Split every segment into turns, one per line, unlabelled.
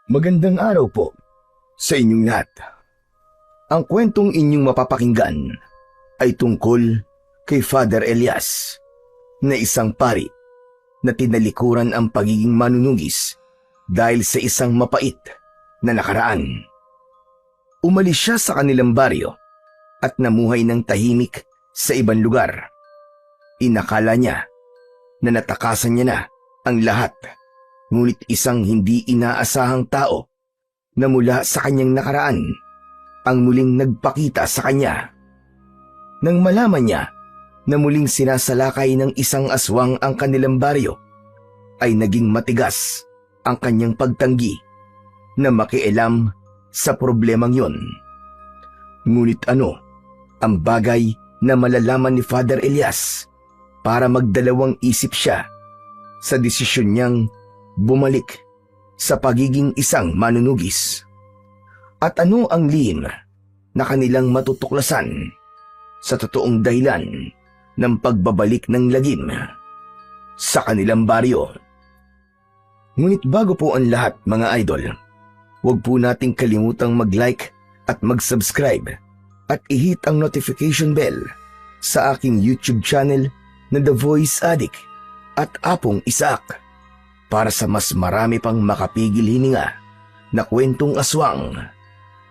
Magandang araw po sa inyong lahat. Ang kwentong inyong mapapakinggan ay tungkol kay Father Elias na isang pari na tinalikuran ang pagiging manunugis dahil sa isang mapait na nakaraan. Umalis siya sa kanilang baryo at namuhay ng tahimik sa ibang lugar. Inakala niya na natakasan niya na ang lahat, ngunit isang hindi inaasahang tao na mula sa kanyang nakaraan ang muling nagpakita sa kanya. Nang malaman niya na muling sinasalakay ng isang aswang ang kanilang baryo, ay naging matigas ang kanyang pagtanggi na makialam sa problemang yon. Ngunit ano ang bagay na malalaman ni Father Elias para magdalawang isip siya sa desisyon niyang bumalik sa pagiging isang manunugis? At ano ang lihim na kanilang matutuklasan sa totoong dahilan ng pagbabalik ng lagim sa kanilang baryo? Ngunit bago po ang lahat, mga idol, huwag po nating kalimutang mag-like at mag-subscribe at i-hit ang notification bell sa aking YouTube channel na The Voice Addict at Apong Isaac para sa mas marami pang makapigil hininga na kwentong aswang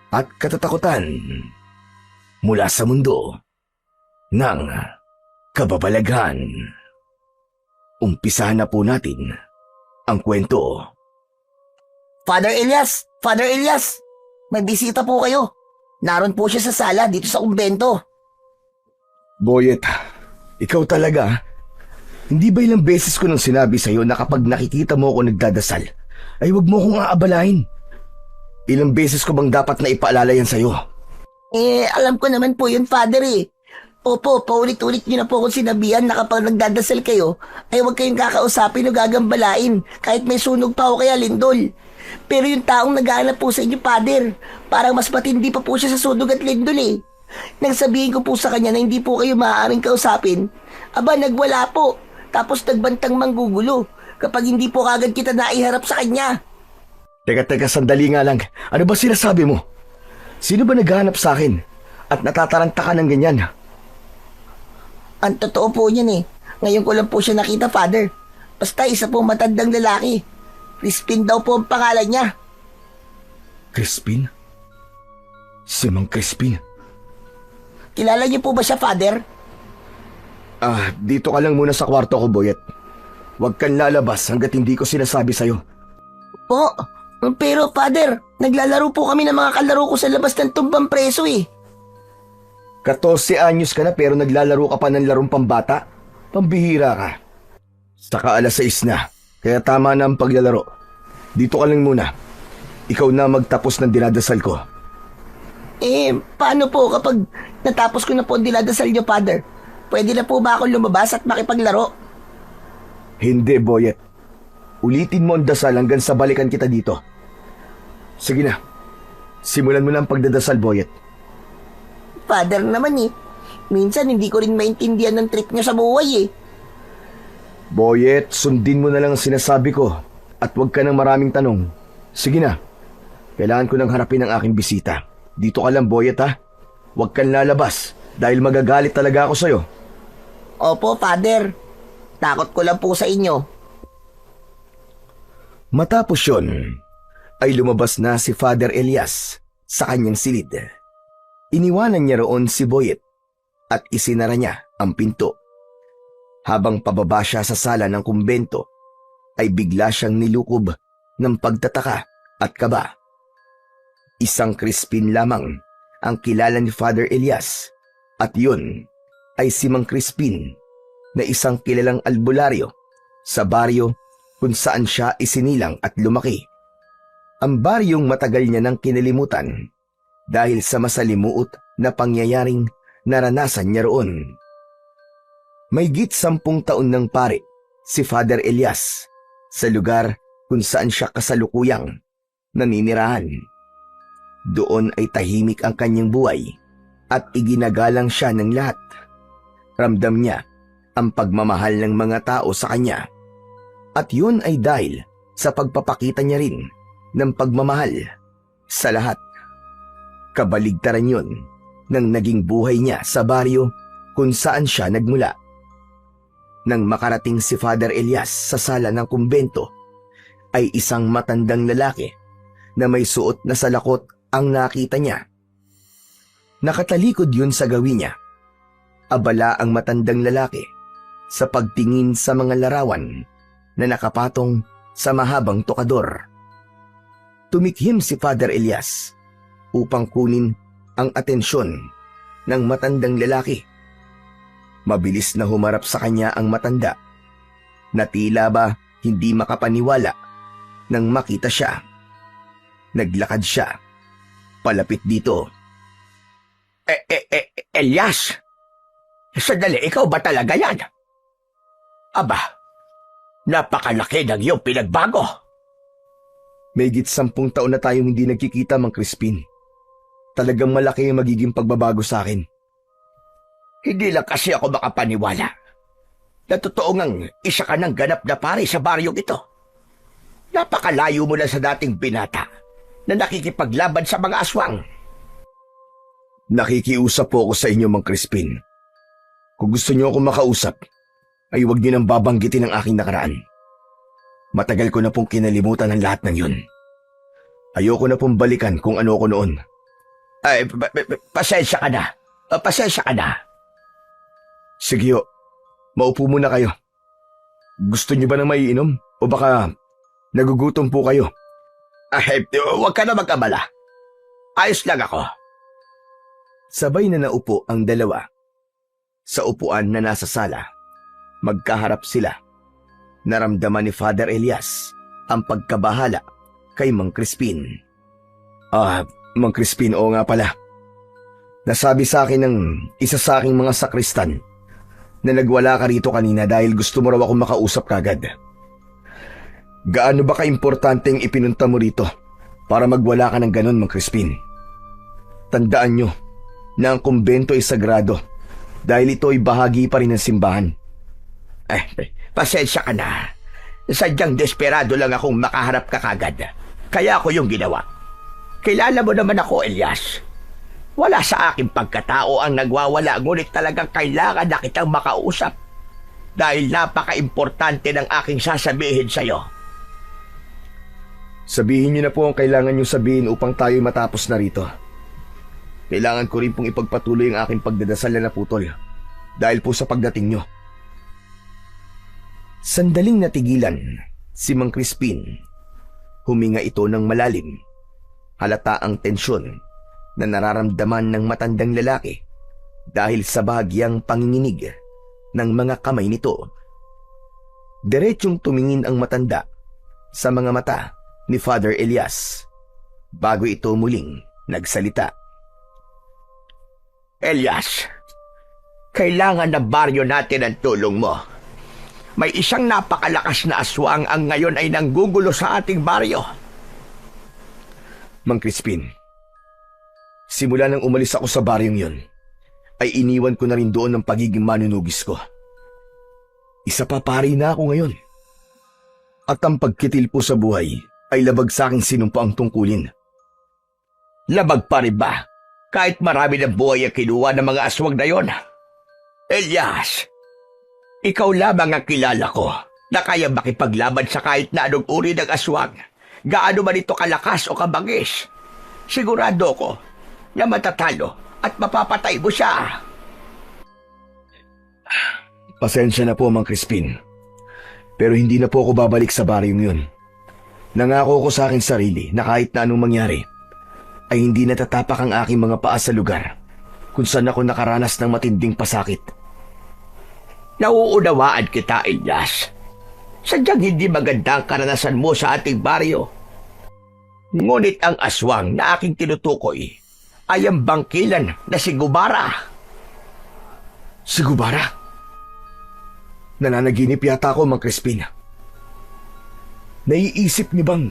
at katatakutan mula sa mundo ng kababalaghan. Umpisahan na po natin ang kwento.
Father Elias! Father Elias! May bisita po kayo. Naroon po siya sa sala dito sa kumbento.
Boyet, ikaw talaga. Hindi ba ilang beses ko nang sinabi sa'yo na kapag nakikita mo ako nagdadasal, ay huwag mo akong aabalahin? Ilang beses ko bang dapat na ipaalala yan sa'yo?
Alam ko naman po yun, Father eh. Opo, paulit-ulit niyo na po akong sinabihan na kapag nagdadasal kayo, ay huwag kayong kakausapin o gagambalain kahit may sunog pa o kaya lindol. Pero yung taong naghahanap po sa inyo, Father, parang mas matindi pa po siya sa sunog at lindol eh. Nang sabihin ko po sa kanya na hindi po kayo maaaring kausapin, aba nagwala po, tapos nagbantang manggugulo kapag hindi po kagad kita naiharap sa kanya.
Teka, sandali nga lang. Ano ba sinasabi mo? Sino ba naghahanap sa akin at natataranta ka ng ganyan?
Ang totoo po niyan eh. Ngayon ko lang po siya nakita, Father. Basta isa po matandang lalaki. Crispin daw po ang pangalan niya.
Crispin? Si Mang Crispin?
Kilala niyo po ba siya, Father?
Dito ka lang muna sa kwarto ko, Boyet. Huwag kang lalabas hanggat hindi ko sinasabi sa'yo.
Po, pero Father, naglalaro po kami ng mga kalaro ko sa labas ng tumbang preso eh.
14 anyos ka na pero naglalaro ka pa ng larong pambata? Pambihira ka. Saka 6:00 na, kaya tama na ang paglalaro. Dito ka lang muna. Ikaw na magtapos ng dinadasal ko.
Paano po kapag natapos ko na po ang dinadasal niyo, Father? Pwede na po ba akong lumabas at makipaglaro?
Hindi, Boyet. Ulitin mo ang dasal hanggang sa balikan kita dito. Sige na. Simulan mo na ang pagdadasal, Boyet.
Father naman eh. Minsan hindi ko rin maintindihan ng trip niya sa buhay eh.
Boyet, sundin mo na lang ang sinasabi ko at huwag ka ng maraming tanong. Sige na. Kailangan ko nang harapin ang aking bisita. Dito ka lang, Boyet, ha? Huwag kang lalabas dahil magagalit talaga ako sa'yo.
Opo, Father. Takot ko lang po sa inyo.
Matapos yun, ay lumabas na si Father Elias sa kanyang silid. Iniwanan niya roon si Boyet at isinara niya ang pinto. Habang pababa siya sa sala ng kumbento, ay bigla siyang nilukob ng pagtataka at kaba. Isang Crispin lamang ang kilala ni Father Elias at yun ay si Mang Crispin na isang kilalang albularyo sa baryo kung saan siya isinilang at lumaki. Ang baryong matagal niya nang kinalimutan dahil sa masalimuot na pangyayaring naranasan niya roon. Mahigit 10 taon nang pare si Father Elias sa lugar kung saan siya kasalukuyang naninirahan. Doon ay tahimik ang kanyang buhay at iginagalang siya ng lahat. Ramdam niya ang pagmamahal ng mga tao sa kanya. At yun ay dahil sa pagpapakita niya rin ng pagmamahal sa lahat. Kabaligtaran yon ng naging buhay niya sa baryo kung saan siya nagmula. Nang makarating si Father Elias sa sala ng kumbento, ay isang matandang lalaki na may suot na salakot ang nakita niya. Nakatalikod yun sa gawin niya. Abala ang matandang lalaki sa pagtingin sa mga larawan na nakapatong sa mahabang tokador. Tumikhim si Father Elias upang kunin ang atensyon ng matandang lalaki. Mabilis na humarap sa kanya ang matanda na tila ba hindi makapaniwala nang makita siya. Naglakad siya palapit dito.
Elias? Sandali, ikaw ba talaga yan? Aba, napakalaki ng iyong pinagbago.
May 10 taon na tayong hindi nagkikita, Mang Crispin. Talagang malaki ang magiging pagbabago sa akin.
Hindi lang kasi ako makapaniwala na totoo ngang isa ka ng ganap na pare sa baryong ito. Napakalayo mo na sa dating binata na nakikipaglaban sa mga aswang.
Nakikiusap po ako sa inyo, Mang Crispin. Kung gusto niyo akong makausap, ay huwag niyo nang babanggitin ang aking nakaraan. Matagal ko na pong kinalimutan ang lahat ng yun. Ayoko na pong balikan kung ano ako noon.
Ay, pasensya ka na. Pasensya ka na.
Sige ho, maupo muna kayo. Gusto niyo ba ng maiinom? O baka nagugutom po kayo?
Ay, huwag ka na mag-abala. Ayos lang ako.
Sabay na naupo ang dalawa. Sa upuan na nasa sala, magkaharap sila. Naramdaman ni Father Elias ang pagkabahala kay Mang Crispin. Mang Crispin, oo nga pala. Nasabi sa akin ng isa sa aking mga sakristan na nagwala ka rito kanina dahil gusto mo raw akong makausap kagad. Gaano ba kaimportanteng ipinunta mo rito para magwala ka ng ganon, Mang Crispin? Tandaan nyo na ang kumbento ay sagrado dahil ito ay bahagi pa rin ng simbahan.
Pasensya ka na. Sadyang desperado lang akong makaharap ka kagad. Kaya ako yung ginawa. Kilala mo naman ako, Elias. Wala sa aking pagkatao ang nagwawala, ngunit talagang kailangan na kitang makausap. Dahil napaka-importante ng aking sasabihin sa'yo.
Sabihin niyo na po ang kailangan niyo sabihin upang tayo matapos na rito. Kailangan ko rin pong ipagpatuloy ang aking pagdadasal na naputol dahil po sa pagdating niyo. Sandaling natigilan si Mang Crispin. Huminga ito ng malalim. Halata ang tensyon na nararamdaman ng matandang lalaki dahil sa bahagyang panginginig ng mga kamay nito. Diretsyong tumingin ang matanda sa mga mata ni Father Elias bago ito muling nagsalita.
Elias, kailangan na baryo natin ang tulong mo. May isang napakalakas na aswang ang ngayon ay nanggugulo sa ating baryo.
Mang Crispin, simula nang umalis ako sa baryong yon, ay iniwan ko na rin doon ang pagiging manunugis ko. Isa pa pari na ako ngayon. At ang pagkitil po sa buhay ay labag sa aking sinumpa ang tungkulin.
Labag pa rin ba? Kahit marami ng buhay ang kinuha ng mga aswang na yon. Elias, ikaw lamang ang kilala ko na kaya makipaglaban sa kahit na anong uri ng aswang. Gaano man ito kalakas o kabangis. Sigurado ko na matatalo at mapapatay mo siya.
Pasensya na po, Mang Crispin. Pero hindi na po ako babalik sa baryong yun. Nangako ko sa aking sarili na kahit na anong mangyari, ay hindi natatapak ang aking mga paa sa lugar kung saan ako nakaranas ng matinding pasakit.
Nauunawaan kita, Elias. Sadyang hindi maganda ang karanasan mo sa ating baryo. Ngunit ang aswang na aking tinutukoy ay ang bangkilan na si Gubara.
Si Gubara? Nananaginip yata ako, Mang Crispin. Naiisip niyo bang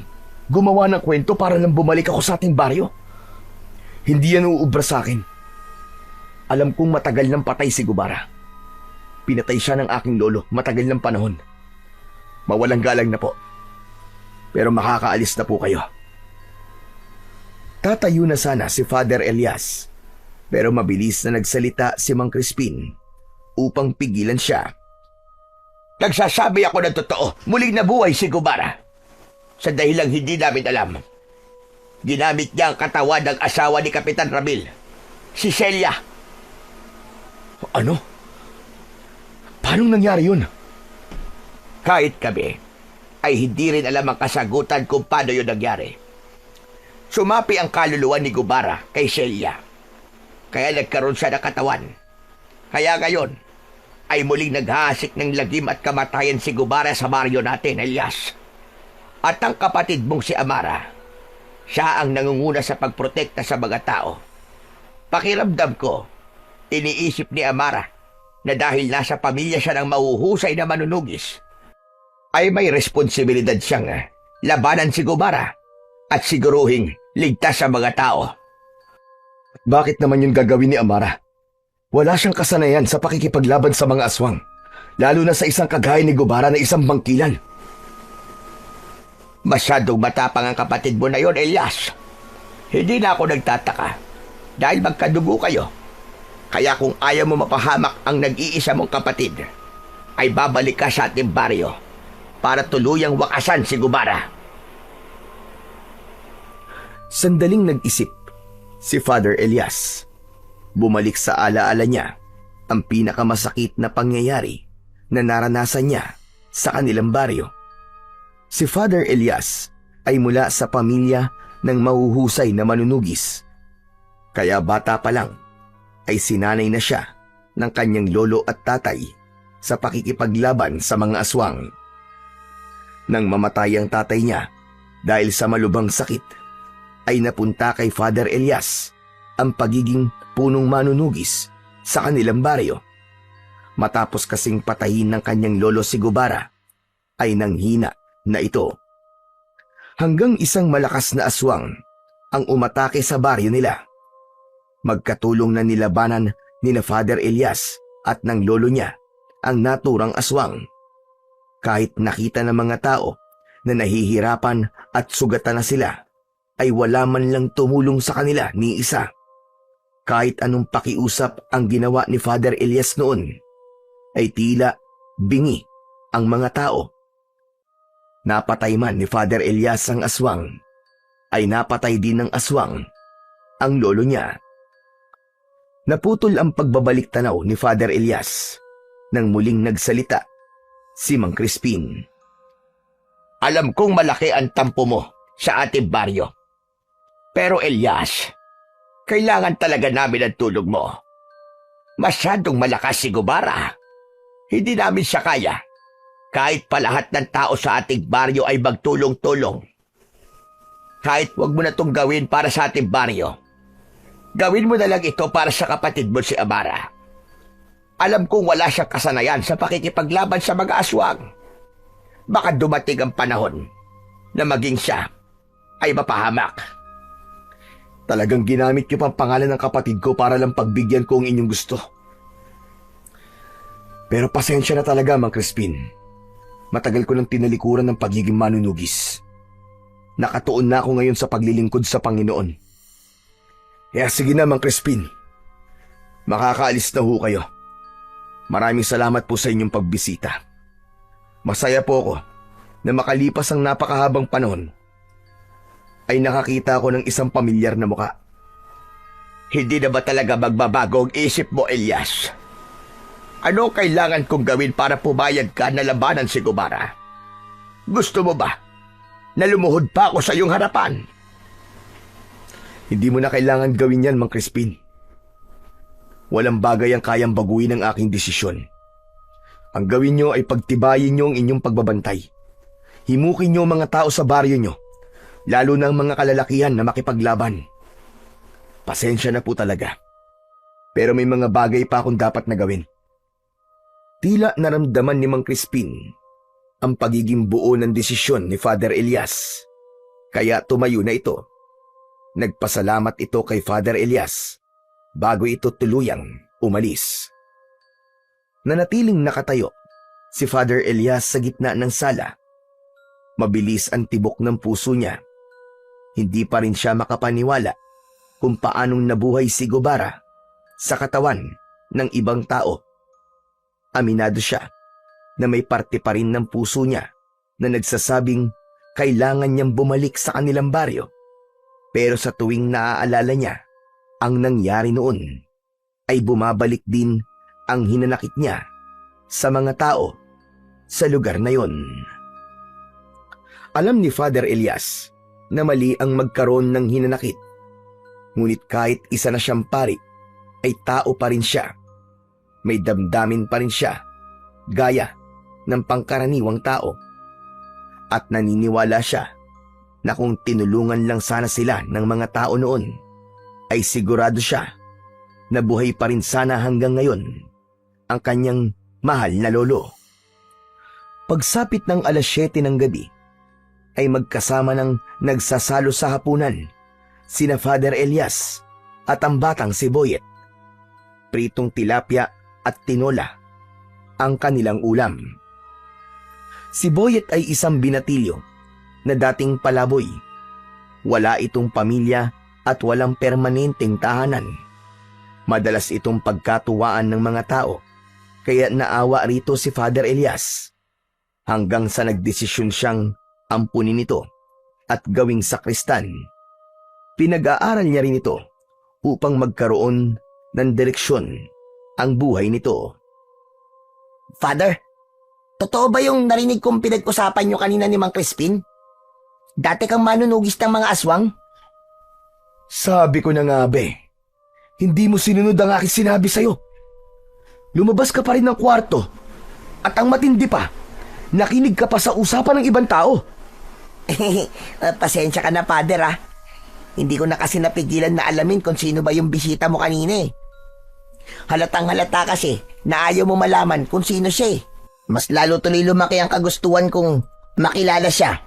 gumawa ng kwento para lang bumalik ako sa ating baryo? Hindi yan uubra sa akin. Alam kong matagal nang patay si Gubara. Pinatay siya ng aking lolo matagal ng panahon. Mawalang galang na po. Pero makakaalis na po kayo. Magtatayo na sana si Father Elias, pero mabilis na nagsalita si Mang Crispin upang pigilan siya.
Nagsasabi ako ng totoo, muling nabuhay si Gubara. Sa dahilang hindi namin alam. Ginamit niya ang katawan ng asawa ni Kapitan Ramil, si Celia.
Ano? Paano nangyari yun?
Kahit kami, ay hindi rin alam ang kasagutan kung paano yun nangyari. Sumapi ang kaluluwa ni Gubara kay Celia. Kaya nagkaroon siya ng katawan. Kaya ngayon, ay muling naghahasik ng lagim at kamatayan si Gubara sa baryo natin, Elias. At ang kapatid mong si Amara, siya ang nangunguna sa pagprotekta sa mga tao. Pakiramdam ko, iniisip ni Amara na dahil nasa pamilya siya ng mahuhusay na manunugis, ay may responsibilidad siyang labanan si Gubara at siguruhing ligtas sa mga tao.
Bakit naman yun gagawin ni Amara? Wala siyang kasanayan sa pakikipaglaban sa mga aswang, lalo na sa isang kagaya ni Gubara na isang bangkilan.
Masyadong matapang ang kapatid mo na yon, Elias. Hindi na ako nagtataka dahil magkadugo kayo. Kaya kung ayaw mo mapahamak ang nag-iisa mong kapatid, ay babalik ka sa ating baryo para tuluyang wakasan si Gubara.
Sandaling nag-isip si Father Elias. Bumalik sa alaala niya ang pinakamasakit na pangyayari na naranasan niya sa kanilang baryo. Si Father Elias ay mula sa pamilya ng mahuhusay na manunugis. Kaya bata pa lang ay sinanay na siya ng kanyang lolo at tatay sa pakikipaglaban sa mga aswang. Nang mamatay ang tatay niya dahil sa malubhang sakit, ay napunta kay Father Elias ang pagiging punong manunugis sa kanilang baryo. Matapos kasing patayin ng kanyang lolo si Gubara, ay nanghina na ito. Hanggang isang malakas na aswang ang umatake sa baryo nila. Magkatulong na nilabanan nina Father Elias at ng lolo niya ang naturang aswang. Kahit nakita ng mga tao na nahihirapan at sugatan na sila, ay wala man lang tumulong sa kanila ni isa. Kahit anong pakiusap ang ginawa ni Father Elias noon, ay tila bingi ang mga tao. Napatay man ni Father Elias ang aswang, ay napatay din ng aswang ang lolo niya. Naputol ang pagbabalik tanaw ni Father Elias nang muling nagsalita si Mang Crispin.
Alam kong malaki ang tampo mo sa ating baryo. Pero Elias, kailangan talaga namin ang tulong mo. Masyadong malakas si Gubara. Hindi namin siya kaya. Kahit pa lahat ng tao sa ating baryo ay magtulong-tulong. Kahit wag mo na itong gawin para sa ating baryo, gawin mo na lang ito para sa kapatid mo si Amara. Alam kong wala siyang kasanayan sa pakikipaglaban sa mga aswang. Baka dumating ang panahon na maging siya ay mapahamak.
Talagang ginamit niyo pang pangalan ng kapatid ko para lang pagbigyan ko ang inyong gusto. Pero pasensya na talaga, Mang Crispin. Matagal ko nang tinalikuran ng pagiging manunugis. Nakatuon na ako ngayon sa paglilingkod sa Panginoon. Kaya sige na, Mang Crispin. Makakaalis na ho kayo. Maraming salamat po sa inyong pagbisita. Masaya po ako na makalipas ang napakahabang panahon ay nakakita ako ng isang pamilyar na muka.
Hindi na ba talaga magbabago ang isip mo, Elias? Ano kailangan kong gawin para pumayag ka na labanan si Gubara? Gusto mo ba na lumuhod pa ako sa iyong harapan?
Hindi mo na kailangan gawin yan, Mang Crispin. Walang bagay ang kayang baguhin ang aking desisyon. Ang gawin nyo ay pagtibayin nyo ang inyong pagbabantay. Himukin nyo ang mga tao sa baryo nyo, lalo na ang mga kalalakihan na makipaglaban. Pasensya na po talaga. Pero may mga bagay pa akong dapat na gawin. Tila naramdaman ni Mang Crispin ang pagiging buo ng desisyon ni Father Elias. Kaya tumayo na ito. Nagpasalamat ito kay Father Elias bago ito tuluyang umalis. Nanatiling nakatayo si Father Elias sa gitna ng sala. Mabilis ang tibok ng puso niya. Hindi pa rin siya makapaniwala kung paanong nabuhay si Gubara sa katawan ng ibang tao. Aminado siya na may parte pa rin ng puso niya na nagsasabing kailangan niyang bumalik sa kanilang baryo. Pero sa tuwing naaalala niya ang nangyari noon, ay bumabalik din ang hinanakit niya sa mga tao sa lugar na yon. Alam ni Father Elias na mali ang magkaroon ng hinanakit. Ngunit kahit isa na siyang pari, ay tao pa rin siya. May damdamin pa rin siya, gaya ng pangkaraniwang tao. At naniniwala siya na kung tinulungan lang sana sila ng mga tao noon, ay sigurado siya na buhay pa rin sana hanggang ngayon ang kanyang mahal na lolo. Pagsapit ng 7:00 ng gabi, ay magkasama ng nagsasalo sa hapunan sina Father Elias at ang batang si Boyet. Pritong tilapia at tinola ang kanilang ulam. Si Boyet ay isang binatilyo na dating palaboy. Wala itong pamilya at walang permanenteng tahanan. Madalas itong pagkatuwaan ng mga tao, kaya naawa rito si Father Elias hanggang sa nagdesisyon siyang ampunin ito at gawing sakristan. Pinag-aaral niya rin ito upang magkaroon ng direksyon ang buhay nito.
Father, totoo ba yung narinig kong pinag-usapan nyo kanina ni Mang Crispin? Dati kang manunugis ng mga aswang?
Sabi ko na nga be, hindi mo sinunod ang aking sinabi sa'yo. Lumabas ka pa rin ng kwarto at ang matindi pa, nakinig ka pa sa usapan ng ibang tao.
Pasensya ka na, Father, ah. Hindi ko na kasi napigilan na alamin kung sino ba yung bisita mo kanina eh. Halatang halata kasi na ayaw mo malaman kung sino siya eh. Mas lalo tuloy lumaki ang kagustuhan kong makilala siya.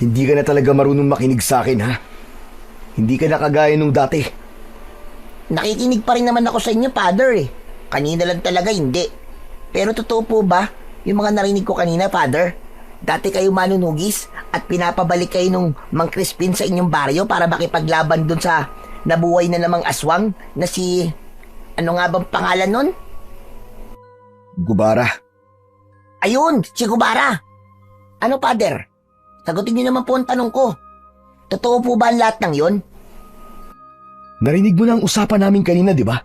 Hindi ka na talaga marunong makinig sa akin, ha? Hindi ka na kagaya nung dati.
Nakikinig pa rin naman ako sa inyo, Father eh. Kanina lang talaga hindi. Pero totoo po ba yung mga narinig ko kanina, Father? Dati kayo manunugis at pinapabalik kayo nung Mang Crispin sa inyong baryo para makipaglaban dun sa nabuhay na namang aswang na si... Ano nga bang pangalan nun?
Gubara.
Ayun, si Gubara. Ano, Father? Sagutin niyo naman po ang tanong ko. Totoo po ba ang lahat ng yon?
Narinig mo na ang usapan namin kanina, di ba?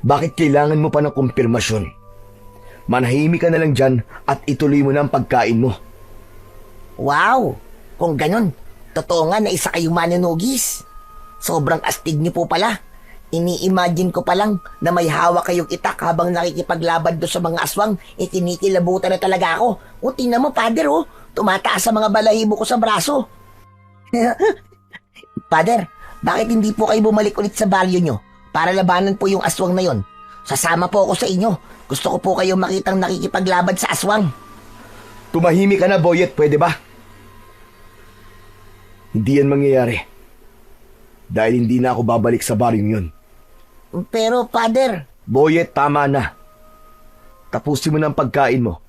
Bakit kailangan mo pa ng kumpirmasyon? Manahimik ka na lang dyan at ituloy mo na ang pagkain mo.
Wow! Kung ganun, totoo nga na isa kayong manunugis. Sobrang astig niyo po pala. Ini-imagine ko pa lang na may hawak kayong itak habang nakikipaglaban doon sa mga aswang. Kinikilabutan na talaga ako. O, tingnan mo, Father, oh. Tumataas sa mga balahibo ko sa braso. Father, bakit hindi po kayo bumalik ulit sa baryo nyo para labanan po yung aswang na yon? Sasama po ako sa inyo. Gusto ko po kayong makitang nakikipaglaban sa aswang.
Tumahimik ka na, Boyet, pwede ba? Hindi yan mangyayari. Dahil hindi na ako babalik sa baryong yun.
Pero, Father...
Boyet, tama na. Tapusin mo na ang pagkain mo.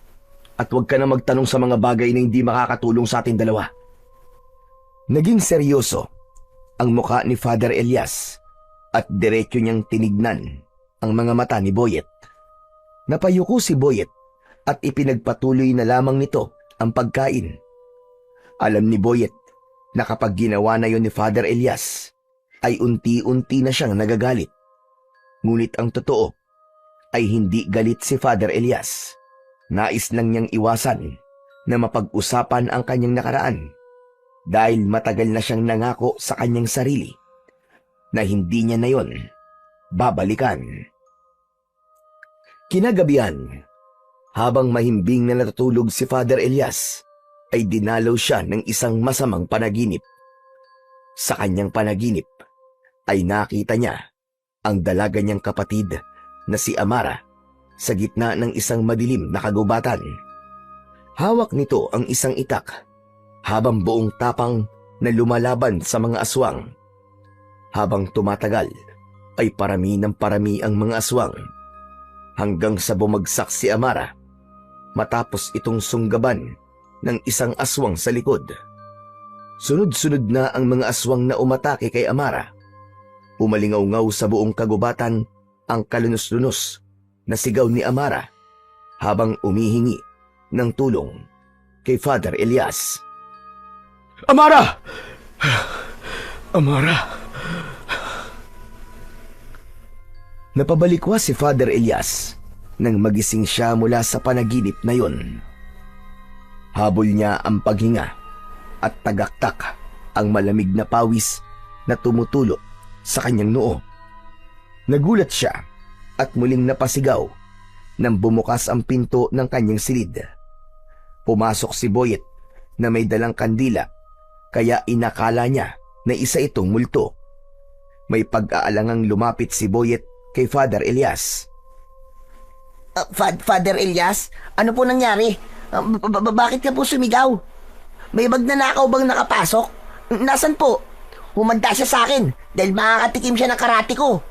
At huwag ka na magtanong sa mga bagay na hindi makakatulong sa ating dalawa. Naging seryoso ang mukha ni Father Elias at diretso niyang tinignan ang mga mata ni Boyet. Napayuko si Boyet at ipinagpatuloy na lamang nito ang pagkain. Alam ni Boyet na kapag ginawa na yon ni Father Elias, ay unti-unti na siyang nagagalit. Ngunit ang totoo ay hindi galit si Father Elias. Nais lang niyang iwasan na mapag-usapan ang kanyang nakaraan dahil matagal na siyang nangako sa kanyang sarili na hindi niya na yon babalikan. Kinagabihan, habang mahimbing na natutulog si Father Elias, ay dinalaw siya ng isang masamang panaginip. Sa kanyang panaginip ay nakita niya ang dalaga niyang kapatid na si Amara sa gitna ng isang madilim na kagubatan. Hawak nito ang isang itak habang buong tapang na lumalaban sa mga aswang. Habang tumatagal ay parami ng parami ang mga aswang hanggang sa bumagsak si Amara matapos itong sunggaban ng isang aswang sa likod. Sunod-sunod na ang mga aswang na umatake kay Amara. Umalingaw-ngaw sa buong kagubatan ang kalunos-lunos na sigaw ni Amara habang umihingi ng tulong kay Father Elias.
Amara! Amara!
Napabalikwa si Father Elias nang magising siya mula sa panaginip na yun. Habol niya ang paghinga at tagaktak ang malamig na pawis na tumutulo sa kanyang noo. Nagulat siya at muling napasigaw nang bumukas ang pinto ng kanyang silid. Pumasok si Boyet na may dalang kandila kaya inakala niya na isa itong multo. May pag-aalangang lumapit si Boyet kay Father Elias.
Father Elias, ano po nangyari? Bakit ka po sumigaw? May magnanakaw bang nakapasok? Nasaan po? Humanda siya sa akin dahil makakatikim siya ng karate ko.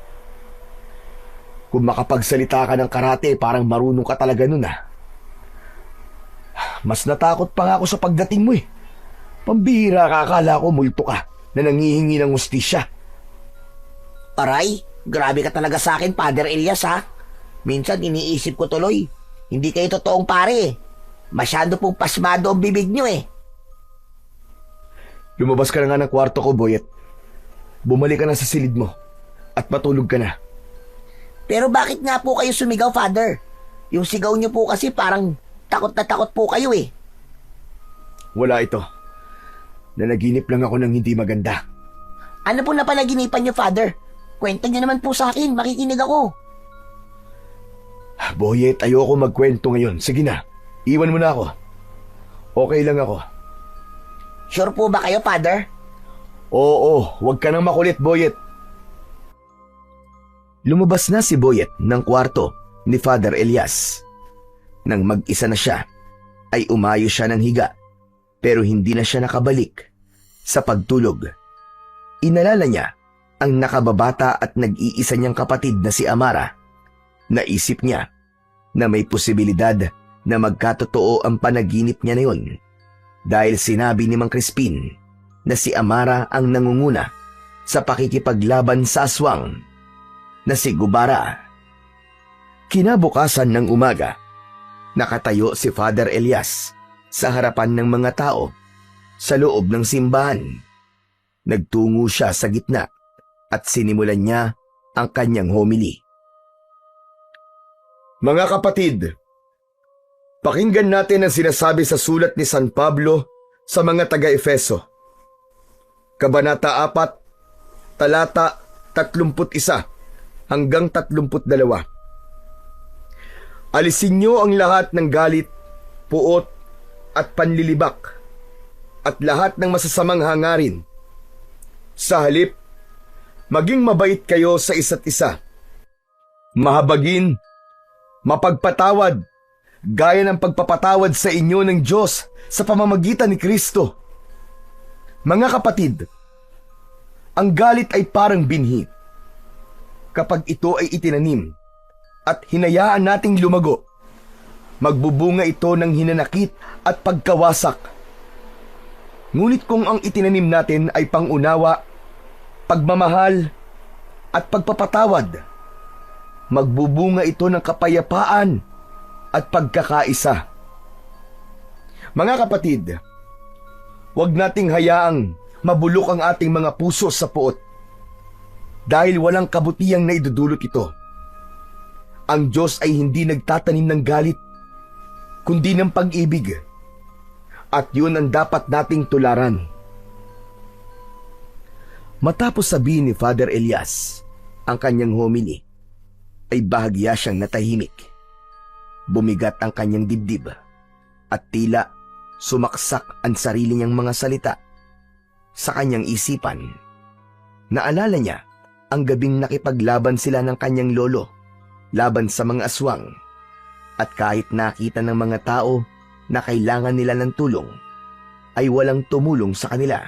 Kung makapagsalita ka ng karate, parang marunong ka talaga nun ah. Mas natakot pa nga ako sa pagdating mo eh. Pambihira ka, akala ko multo ka na nangihingi ng hustisya.
Aray, grabe ka talaga sa akin, Father Elias ha. Minsan iniisip ko tuloy, hindi kayo totoong pare. Masyado pong pasmado ang bibig niyo eh.
Lumabas ka na nga ng kwarto ko, Boyet. Bumalik ka na sa silid mo at matulog ka na.
Pero bakit nga po kayo sumigaw, Father? Yung sigaw niyo po kasi parang takot na takot po kayo eh.
Wala ito. Nanaginip lang ako ng hindi maganda.
Ano po na panaginipan niyo, Father? Kwento niyo naman po sa akin, makikinig ako.
Boyet, ayoko magkwento ngayon. Sige na, iwan mo na ako. Okay lang ako.
Sure po ba kayo, Father?
Oo, huwag ka nang makulit, Boyet. Lumabas na si Boyet ng kwarto ni Father Elias. Nang mag-isa na siya, ay umayo siya ng higa, pero hindi na siya nakabalik sa pagtulog. Inalala niya ang nakababata at nag-iisa niyang kapatid na si Amara. Naisip niya na may posibilidad na magkatotoo ang panaginip niya na yun dahil sinabi ni Mang Crispin na si Amara ang nangunguna sa pakikipaglaban sa aswang na si Gubara. Kinabukasan ng umaga, nakatayo si Father Elias sa harapan ng mga tao sa loob ng simbahan. Nagtungo siya sa gitna at sinimulan niya ang kanyang homily. Mga kapatid, pakinggan natin ang sinasabi sa sulat ni San Pablo sa mga taga-Efeso. Kabanata 4, talata 31 hanggang 32. Alisin niyo ang lahat ng galit, puot at panlilibak at lahat ng masasamang hangarin. Sa halip, maging mabait kayo sa isa't isa. Mahabagin, mapagpatawad, gaya ng pagpapatawad sa inyo ng Diyos sa pamamagitan ni Kristo. Mga kapatid, ang galit ay parang binhi. Kapag ito ay itinanim at hinayaan nating lumago, magbubunga ito ng hinanakit at pagkawasak. Ngunit kung ang itinanim natin ay pangunawa, pagmamahal at pagpapatawad, magbubunga ito ng kapayapaan at pagkakaisa. Mga kapatid, huwag nating hayaang mabulok ang ating mga puso sa puot dahil walang kabutihang naidudulot ito. Ang Diyos ay hindi nagtatanim ng galit, kundi ng pag-ibig. At yun ang dapat nating tularan. Matapos sabihin ni Father Elias ang kanyang homily, ay bahagya siyang natahimik. Bumigat ang kanyang dibdib at tila sumaksak ang sarili niyang mga salita sa kanyang isipan. Naalala niya ang gabing nakipaglaban sila ng kanyang lolo laban sa mga aswang, at kahit nakita ng mga tao na kailangan nila ng tulong, ay walang tumulong sa kanila.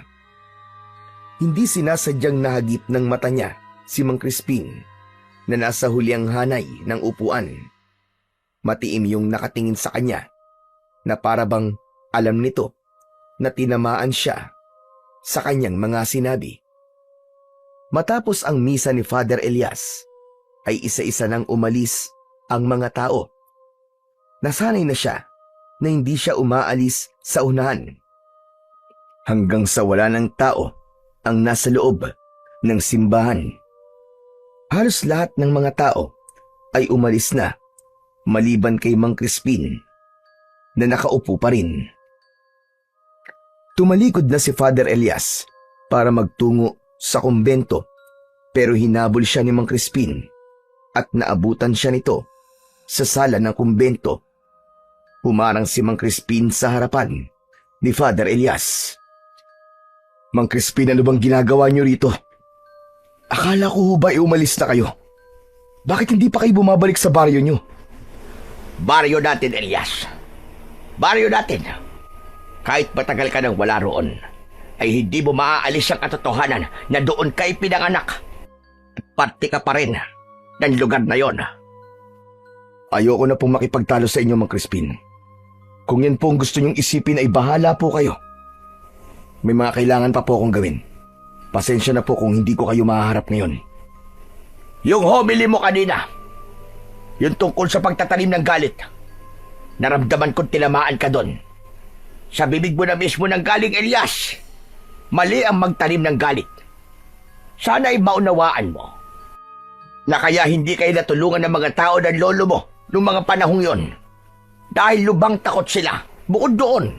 Hindi sinasadyang nahagip ng mata niya si Mang Crispin na nasa huliang hanay ng upuan. Matiim yung nakatingin sa kanya na para bang alam nito na tinamaan siya sa kanyang mga sinabi. Matapos ang misa ni Father Elias, ay isa-isa nang umalis ang mga tao. Nasanay na siya na hindi siya umaalis sa unahan. Hanggang sa wala ng tao ang nasa loob ng simbahan. Halos lahat ng mga tao ay umalis na maliban kay Mang Crispin na nakaupo pa rin. Tumalikod na si Father Elias para magtungo sa kumbento pero hinabol siya ni Mang Crispin at naabutan siya nito sa sala ng kumbento. Humarang si Mang Crispin sa harapan ni Father Elias. Mang Crispin, ano bang ginagawa niyo rito? Akala ko ba umalis na kayo? Bakit hindi pa kayo bumabalik sa baryo niyo?
Baryo natin, Elias. Baryo natin. Kahit matagal ka nang wala roon, ay hindi mo maaalis ang katotohanan na doon kay pinanganak. At parte ka pa rin ng lugar na yon.
Ayoko na pong makipagtalo sa inyo, Mang Crispin. Kung yan po ang gusto niyong isipin ay bahala po kayo. May mga kailangan pa po akong gawin. Pasensya na po kung hindi ko kayo mahaharap ngayon.
Yung homily mo kanina, yung tungkol sa pagtatanim ng galit, naramdaman kong tinamaan ka doon. Sa bibig mo na mismo ng galing, Elias. Mali ang magtanim ng galit. Sana ay maunawaan mo na kaya hindi kayo natulungan ng mga tao ng lolo mo noong mga panahong yon. Dahil lubang takot sila. Bukod doon,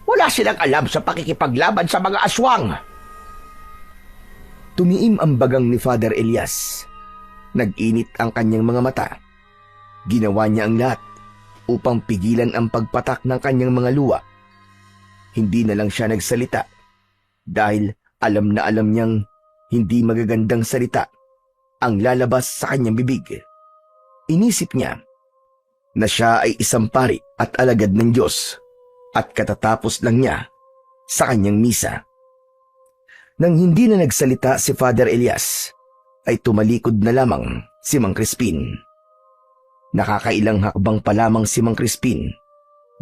wala silang alam sa pakikipaglaban sa mga aswang.
Tumiim ang bagang ni Father Elias. Nag-init ang kanyang mga mata. Ginawa niya ang lahat upang pigilan ang pagpatak ng kanyang mga luha. Hindi na lang siya nagsalita dahil alam na alam niyang hindi magagandang salita ang lalabas sa kanyang bibig. Inisip niya na siya ay isang pari at alagad ng Diyos at katatapos lang niya sa kanyang misa. Nang hindi na nagsalita si Father Elias, ay tumalikod na lamang si Mang Crispin. Nakakailang hakbang pa lamang si Mang Crispin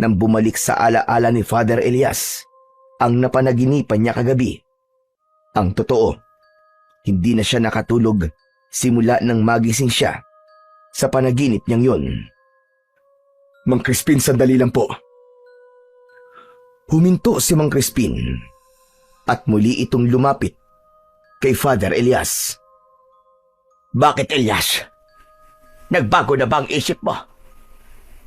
nang bumalik sa alaala ni Father Elias ang napanaginipan niya kagabi. Ang totoo, hindi na siya nakatulog simula nang magising siya sa panaginip niyang yon. Mang Crispin, sandali lang po. Huminto si Mang Crispin at muli itong lumapit kay Father Elias.
Bakit, Elias? Nagbago na ba ang isip mo?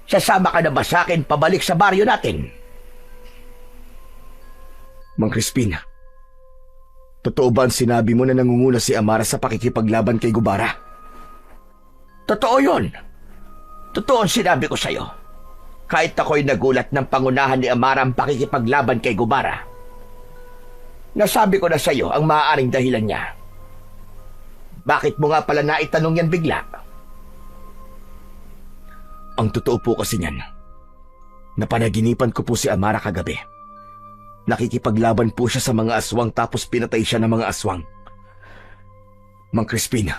Sasama ka na ba sa akin pabalik sa baryo natin?
Mang Crispin, totoo ba ang sinabi mo na nangunguna si Amara sa pakikipaglaban kay Gubara?
Totoo yun. Totoo ang sinabi ko sa'yo. Kahit ako'y nagulat ng pangunahan ni Amara ang pakikipaglaban kay Gubara. Nasabi ko na sa'yo ang maaaring dahilan niya. Bakit mo nga pala naitanong yan bigla?
Ang totoo po kasi niyan, napanaginipan ko po si Amara kagabi. Nakikipaglaban po siya sa mga aswang tapos pinatay siya ng mga aswang. Mang Crispin,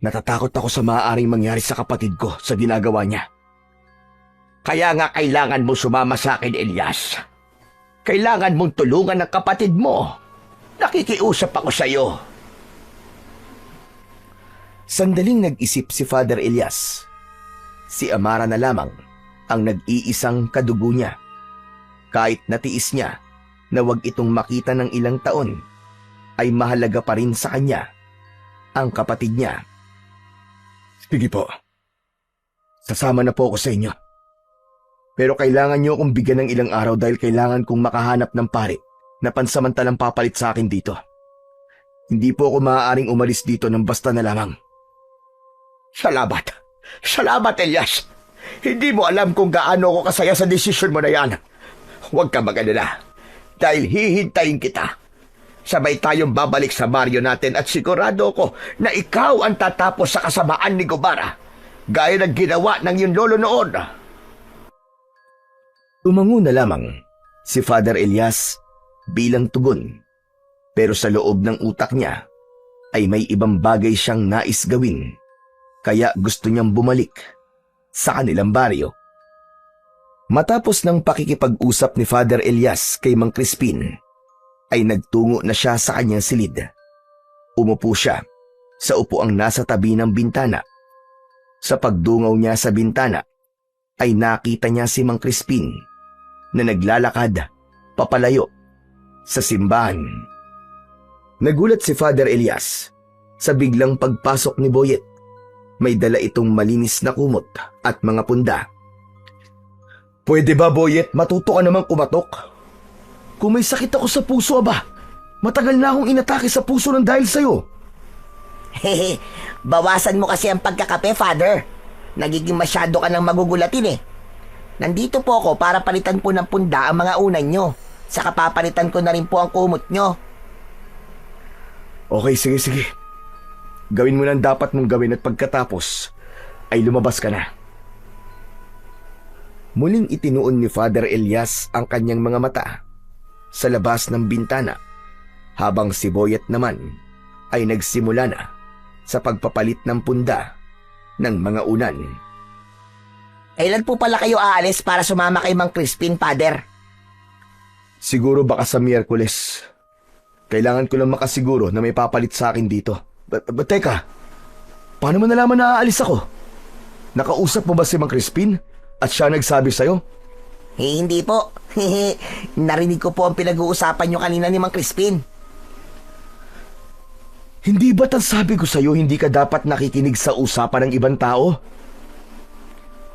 natatakot ako sa maaaring mangyari sa kapatid ko sa ginagawa niya.
Kaya nga kailangan mo sumama sa akin, Elias. Kailangan mong tulungan ang kapatid mo. Nakikiusap ako sa'yo.
Sandaling nag-isip si Father Elias. Si Amara na lamang ang nag-iisang kadugo niya. Kahit natiis niya na wag itong makita ng ilang taon, ay mahalaga pa rin sa kanya ang kapatid niya. Sige po, sasama na po ako sa inyo. Pero kailangan niyo akong bigyan ng ilang araw dahil kailangan kong makahanap ng pari na pansamantalang papalit sa akin dito. Hindi po ako maaaring umalis dito ng basta na lamang.
Salamat. Salamat, Elias. Hindi mo alam kung gaano ako kasaya sa desisyon mo na yan. Huwag ka mag-alala. Dahil hihintayin kita. Sabay tayong babalik sa baryo natin at sigurado ko na ikaw ang tatapos sa kasamaan ni Gubara. Gaya ng ginawa ng iyong lolo noon.
Umango na lamang si Father Elias bilang tugon. Pero sa loob ng utak niya ay may ibang bagay siyang nais gawin. Kaya gusto niyang bumalik sa kanilang baryo. Matapos ng pakikipag-usap ni Father Elias kay Mang Crispin, ay nagtungo na siya sa kanyang silid. Umupo siya sa upuang nasa tabi ng bintana. Sa pagdungaw niya sa bintana, ay nakita niya si Mang Crispin na naglalakad papalayo sa simbahan. Nagulat si Father Elias sa biglang pagpasok ni Boyet. May dala itong malinis na kumot at mga punda. "Pwede ba, Boyet, matuto ka namang kumatok? Kung may sakit ako sa puso, aba, matagal na akong inatake sa puso ng dahil sa'yo."
Hehe, bawasan mo kasi ang pagkakape, Father. Nagiging masyado ka nang magugulatin eh. Nandito po ako para palitan po ng punda ang mga unan nyo. Saka papalitan ko na rin po ang kumot nyo.
Okay, sige. Gawin mo lang dapat mong gawin at pagkatapos ay lumabas ka na. Muling itinuon ni Father Elias ang kanyang mga mata sa labas ng bintana habang si Boyet naman ay nagsimula na sa pagpapalit ng punda ng mga unan.
Kailan po pala kayo aalis para sumama kay Mang Crispin, Father?
Siguro baka sa Miyerkules. Kailangan ko lang makasiguro na may papalit sa akin dito. Teka, paano mo nalaman na aalis ako? Nakausap mo ba si Mang Crispin at siya nagsabi sa'yo?
Hindi po. Narinig ko po ang pinag-uusapan nyo kanina ni Mang Crispin.
Hindi ba't ang sabi ko sa'yo hindi ka dapat nakikinig sa usapan ng ibang tao?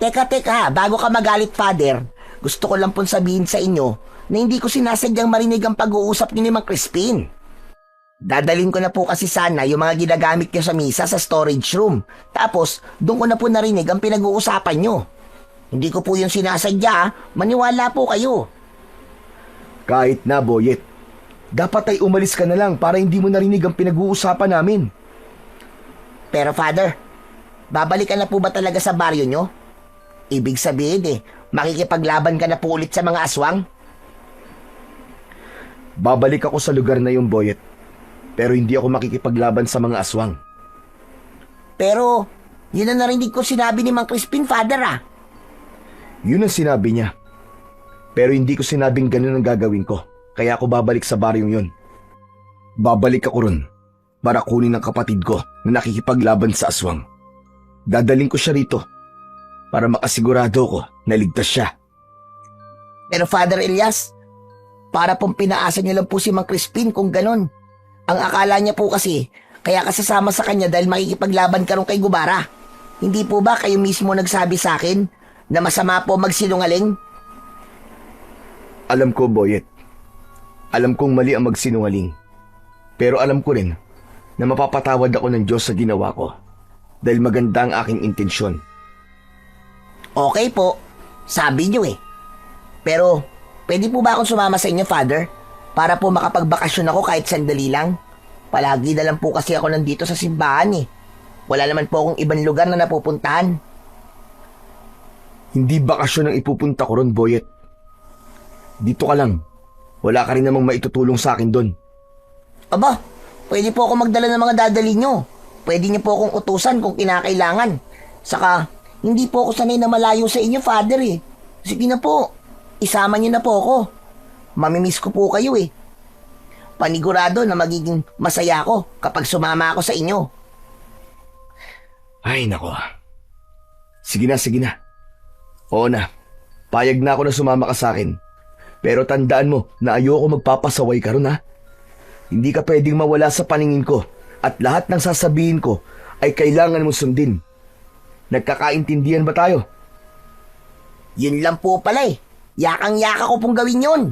Teka, bago ka magalit, Father, gusto ko lang pong sabihin sa inyo na hindi ko sinasadyang marinig ang pag-uusap niyo ni Mang Crispin. Dadalhin ko na po kasi sana yung mga ginagamit niyo sa misa sa storage room. Tapos, doon ko na po narinig ang pinag-uusapan nyo. Hindi ko po yung sinasadya, maniwala po kayo.
Kahit na, Boyet. Dapat ay umalis ka na lang para hindi mo narinig ang pinag-uusapan namin.
Pero Father, babalik ka na po ba talaga sa baryo nyo? Ibig sabihin makikipaglaban ka na po ulit sa mga aswang?
Babalik ako sa lugar na yung, Boyet. Pero hindi ako makikipaglaban sa mga aswang.
Pero, yun ang narinig ko sinabi ni Mang Crispin, Father
Yun ang sinabi niya. Pero hindi ko sinabing ganun ang gagawin ko. Kaya ako babalik sa baryong yun. Babalik ako ron para kunin ang kapatid ko na nakikipaglaban sa aswang. Dadaling ko siya rito para makasigurado ko na ligtas siya.
Pero Father Elias, para pong pinaasa niyo lang po si Mang Crispin kung ganon. Ang akala niya po kasi, kaya ka sasama sa kanya dahil makikipaglaban ka ron kay Gubara. Hindi po ba kayo mismo nagsabi sa akin na masama po magsinungaling?
Alam ko, Boyet. Alam kong mali ang magsinungaling. Pero alam ko rin na mapapatawad ako ng Diyos sa ginawa ko dahil maganda ang aking intensyon.
Okay po, sabi niyo Pero, pwede po ba akong sumama sa inyo, Father? Para po makapagbakasyon ako kahit sandali lang. Palagi na lang po kasi ako nandito sa simbahan Wala naman po akong ibang lugar na napupuntahan.
Hindi bakasyon ang ipupunta ko ron, Boyet. Dito ka lang. Wala ka rin namang maitutulong sa akin doon.
Aba, pwede po ako magdala ng mga dadali nyo. Pwede niyo po akong utusan kung kinakailangan. Saka, hindi po ako sanay na malayo sa inyo, Father Sige na po, isama niyo na po ako. Mamimiss ko po kayo Panigurado na magiging masaya ako kapag sumama ako sa inyo.
Ay, nako. Sige na. Oo na, payag na ako na sumama ka sa akin. Pero tandaan mo na ayoko magpapasaway ka ron, ha? Hindi ka pwedeng mawala sa paningin ko at lahat ng sasabihin ko ay kailangan mo sundin. Nagkakaintindihan ba tayo?
Yun lang po pala Yakang-yaka ko pong gawin yun.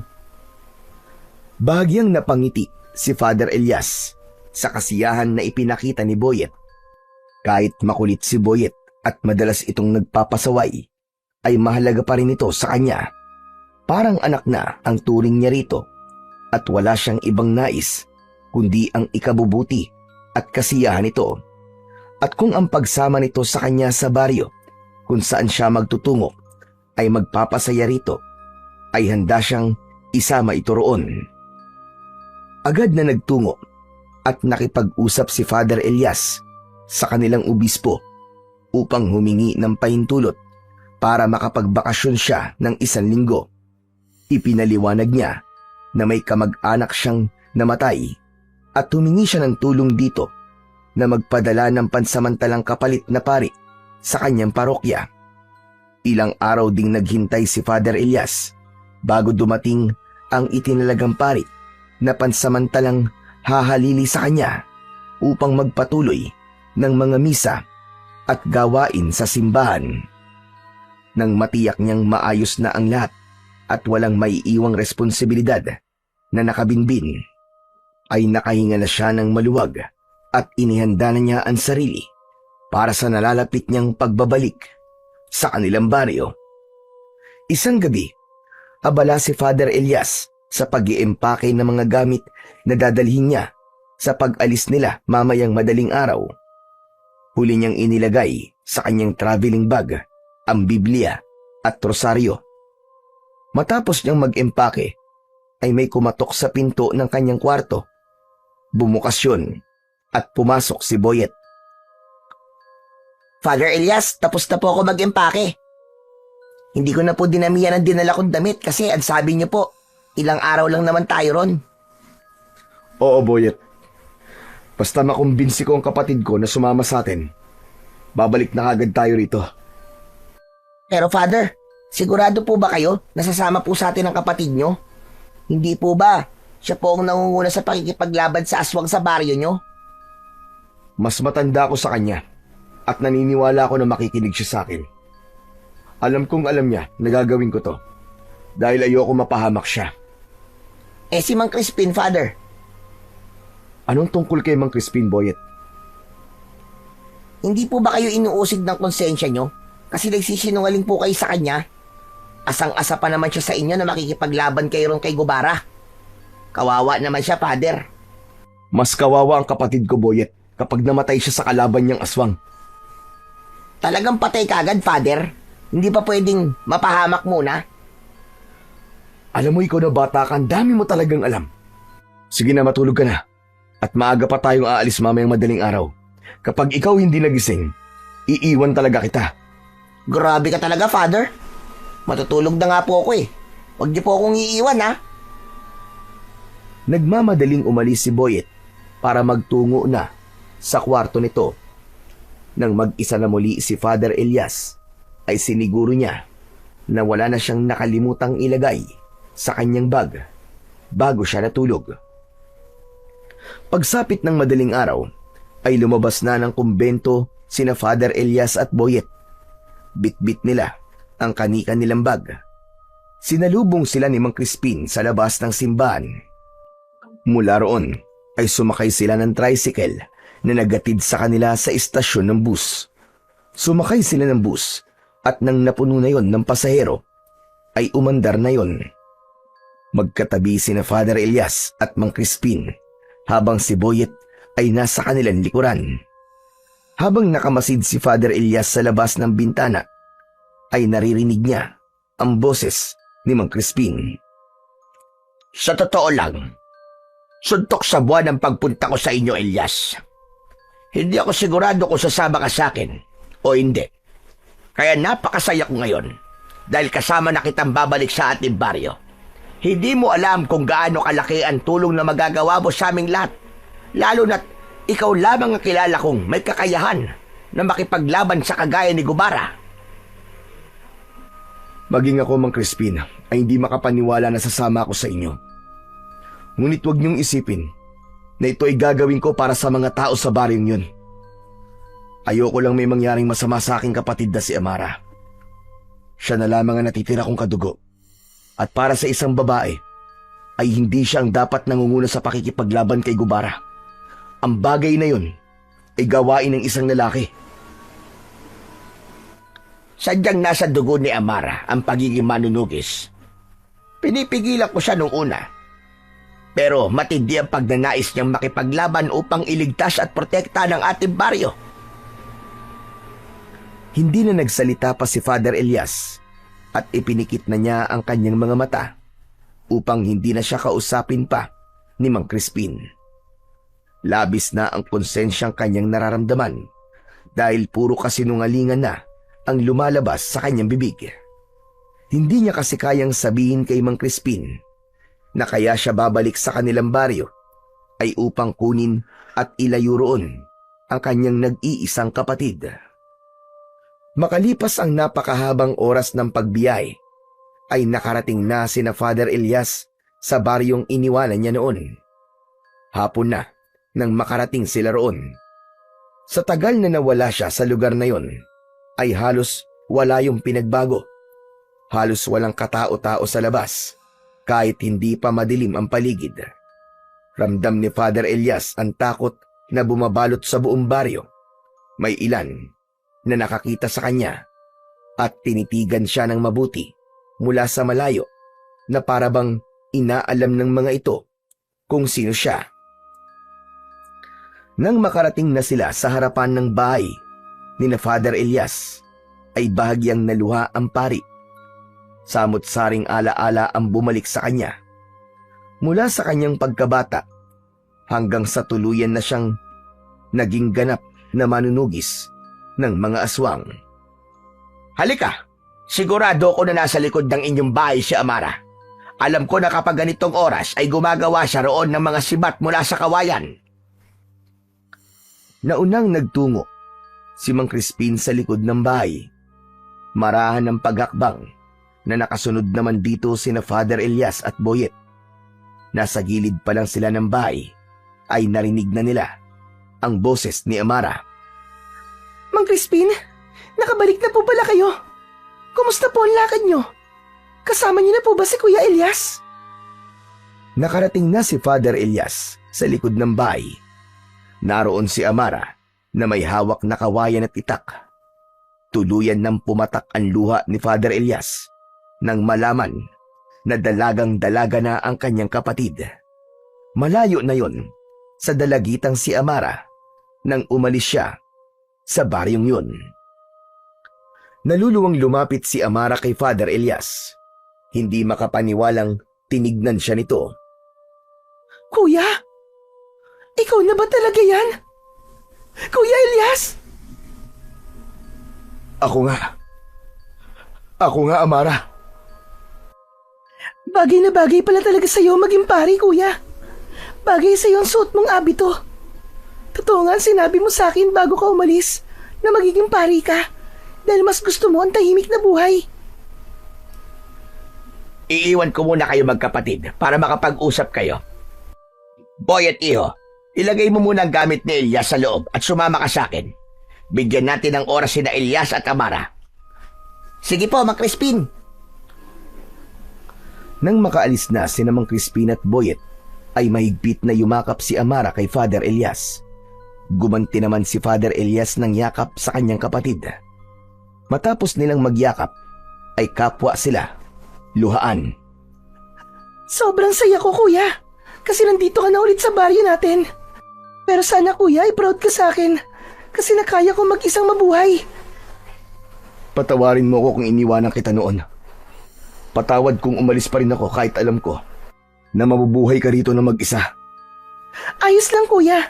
Bahagyang napangiti si Father Elias sa kasiyahan na ipinakita ni Boyet. Kahit makulit si Boyet at madalas itong nagpapasaway, ay mahalaga pa rin ito sa kanya. Parang anak na ang turing niya rito at wala siyang ibang nais kundi ang ikabubuti at kasiyahan nito. At kung ang pagsama nito sa kanya sa baryo kung saan siya magtutungo ay magpapasaya rito, ay handa siyang isama ito roon. Agad na nagtungo at nakipag-usap si Father Elias sa kanilang obispo upang humingi ng pahintulot para makapagbakasyon siya ng 1 linggo. Ipinaliwanag niya na may kamag-anak siyang namatay at humingi siya ng tulong dito na magpadala ng pansamantalang kapalit na pari sa kanyang parokya. Ilang araw ding naghintay si Father Elias bago dumating ang itinalagang pari na pansamantalang hahalili sa kanya upang magpatuloy ng mga misa at gawain sa simbahan. Nang matiyak niyang maayos na ang lahat at walang maiiwang responsibilidad na nakabinbin, ay nakahinga na siya ng maluwag at inihanda na niya ang sarili para sa nalalapit niyang pagbabalik sa kanilang baryo. Isang gabi, abala si Father Elias sa pag-iempake ng mga gamit na dadalhin niya sa pag-alis nila mamayang madaling araw. Huli niyang inilagay sa kanyang traveling bag ang Biblia at rosaryo. Matapos niyang mag-empake, ay may kumatok sa pinto ng kanyang kwarto. Bumukas yun at pumasok si Boyet.
Father Elias, tapos na po ako mag-empake. Hindi ko na po dinamihan ang dinala kong damit kasi ang sabi niyo po, ilang araw lang naman tayo ron.
Oo, Boyet. Basta makumbinsi ko ang kapatid ko na sumama sa atin, babalik na agad tayo rito.
Pero Father, sigurado po ba kayo na sasama po sa atin ang kapatid niyo? Hindi po ba siya po ang nangunguna sa pakikipaglaban sa aswang sa baryo niyo?
Mas matanda ako sa kanya at naniniwala ako na makikinig siya sa akin. Alam kong alam niya na gagawin ko to dahil ayoko mapahamak siya.
Eh si Mang Crispin, Father.
Anong tungkol kay Mang Crispin, Boyet?
Hindi po ba kayo inuusig ng konsensya niyo? Kasi nagsisinungaling po kayo sa kanya. Asang-asa pa naman siya sa inyo na makikipaglaban kayo ron kay Gubara. Kawawa naman siya, Father.
Mas kawawa ang kapatid ko, Boyet, kapag namatay siya sa kalaban niyang aswang.
Talagang patay kagad, Father? Hindi pa pwedeng mapahamak muna?
Alam mo, ikaw na bata ka, ang dami mo talagang alam. Sige na, matulog ka na. At maaga pa tayong aalis mamayang madaling araw. Kapag ikaw hindi nagising, iiwan talaga kita.
Grabe ka talaga, Father. Matutulog na nga po ako eh. Huwag niyo po akong iiwan, ha?
Nagmamadaling umalis si Boyet para magtungo na sa kwarto nito. Nang mag-isa na muli si Father Elias, ay siniguro niya na wala na siyang nakalimutang ilagay sa kanyang bag bago siya natulog. Pagsapit ng madaling araw, ay lumabas na ng kumbento sina Father Elias at Boyet. Bit-bit nila ang kani-kanilang bag. Sinalubong sila ni Mang Crispin sa labas ng simbahan. Mula roon ay sumakay sila ng tricycle na nagatid sa kanila sa istasyon ng bus. Sumakay sila ng bus at nang napuno na yon ng pasahero, ay umandar na yon. Magkatabi sina Father Elias at Mang Crispin habang si Boyet ay nasa kanilang likuran. Habang nakamasid si Father Elias sa labas ng bintana, ay naririnig niya ang boses ni Mang Crispin.
Sa totoo lang, suntok sa buwan ang pagpunta ko sa inyo, Elias. Hindi ako sigurado kung sasama ka sa akin o hindi. Kaya napakasaya ko ngayon dahil kasama na kitang babalik sa ating baryo. Hindi mo alam kung gaano kalaki ang tulong na magagawa mo sa aming lahat. Lalo na't ikaw lamang ang kilala kong may kakayahan na makipaglaban sa kagaya ni Gubara.
Maging ako, Mang Crispin, ay hindi makapaniwala na sasama ako sa inyo. Ngunit huwag niyong isipin na ito ay gagawin ko para sa mga tao sa baryong yun. Ayoko lang may mangyaring masama sa aking kapatid na si Amara. Siya na lamang ang natitira kong kadugo. At para sa isang babae, ay hindi siya ang dapat nangunguna sa pakikipaglaban kay Gubara. Ang bagay na yun ay gawain ng isang lalaki.
Sadyang nasa dugo ni Amara ang pagiging manunugis. Pinipigilan ko siya nung una. Pero matindi ang pagnanais niyang makipaglaban upang iligtas at protekta ng ating baryo.
Hindi na nagsalita pa si Father Elias at ipinikit na niya ang kanyang mga mata upang hindi na siya kausapin pa ni Mang Crispin. Labis na ang konsensyang kanyang nararamdaman dahil puro kasinungalingan na ang lumalabas sa kanyang bibig. Hindi niya kasi kayang sabihin kay Mang Crispin na kaya siya babalik sa kanilang baryo ay upang kunin at ilayo roon ang kanyang nag-iisang kapatid. Makalipas ang napakahabang oras ng pagbiyahe, ay nakarating na sina Father Elias sa baryong iniwanan niya noon. Hapon na nang makarating sila roon. Sa tagal na nawala siya sa lugar na yon, ay halos wala yung pinagbago. Halos walang katao-tao sa labas, kahit hindi pa madilim ang paligid. Ramdam ni Father Elias ang takot na bumabalot sa buong baryo. May ilan na nakakita sa kanya at tinitigan siya ng mabuti mula sa malayo na parabang inaalam ng mga ito kung sino siya. Nang makarating na sila sa harapan ng bahay ni na Father Elias, ay bahagyang naluha ang pari. Samot-saring alaala ang bumalik sa kanya. Mula sa kanyang pagkabata hanggang sa tuluyan na siyang naging ganap na manunugis ng mga aswang.
Halika, sigurado ko na nasa likod ng inyong bahay si Amara. Alam ko na kapag ganitong oras ay gumagawa siya roon ng mga sibat mula sa kawayan.
Naunang nagtungo si Mang Crispin sa likod ng bahay. Marahan ng paghakbang na nakasunod naman dito sina Father Elias at Boyet. Nasa gilid pa lang sila ng bahay ay narinig na nila ang boses ni Amara.
Mang Crispin, nakabalik na po pala kayo. Kumusta po ang lakad nyo? Kasama niyo na po ba si Kuya Elias?
Nakarating na si Father Elias sa likod ng bahay. Naroon si Amara na may hawak na kawayan at itak. Tuluyan nang pumatak ang luha ni Father Elias nang malaman na dalagang-dalaga na ang kanyang kapatid. Malayo na yon sa dalagitang si Amara nang umalis siya sa baryong yun. Naluluwang lumapit si Amara kay Father Elias. Hindi makapaniwalang tinignan siya nito.
Kuya, ikaw na ba talaga yan? Kuya Elias?
Ako nga, Amara.
Bagay na bagay pala talaga sa'yo maging pari, kuya. Bagay sa'yo ang suot mong abito. Totoo nga sinabi mo sa akin bago ka umalis na magiging pari ka dahil mas gusto mo ang tahimik na buhay.
Iiwan ko muna kayo magkapatid para makapag-usap kayo. Boy at Iho, ilagay mo muna ang gamit ni Elias sa loob at sumama ka sa akin. Bigyan natin ng oras sina Elias at Amara.
Sige po, Mang Crispin.
Nang makaalis na sina Mang Crispin at Boyet, ay mahigpit na yumakap si Amara kay Father Elias. Gumanti naman si Father Elias ng yakap sa kanyang kapatid. Matapos nilang magyakap, ay kapwa sila, luhaan.
Sobrang saya ko, kuya. Kasi nandito ka na ulit sa baryo natin. Pero sana, kuya, ay proud ka sa akin. Kasi nakaya ko mag-isang mabuhay.
Patawarin mo ako kung iniwanan kita noon. Patawad kung umalis pa rin ako kahit alam ko na mabubuhay ka rito na mag-isa.
Ayos lang, kuya.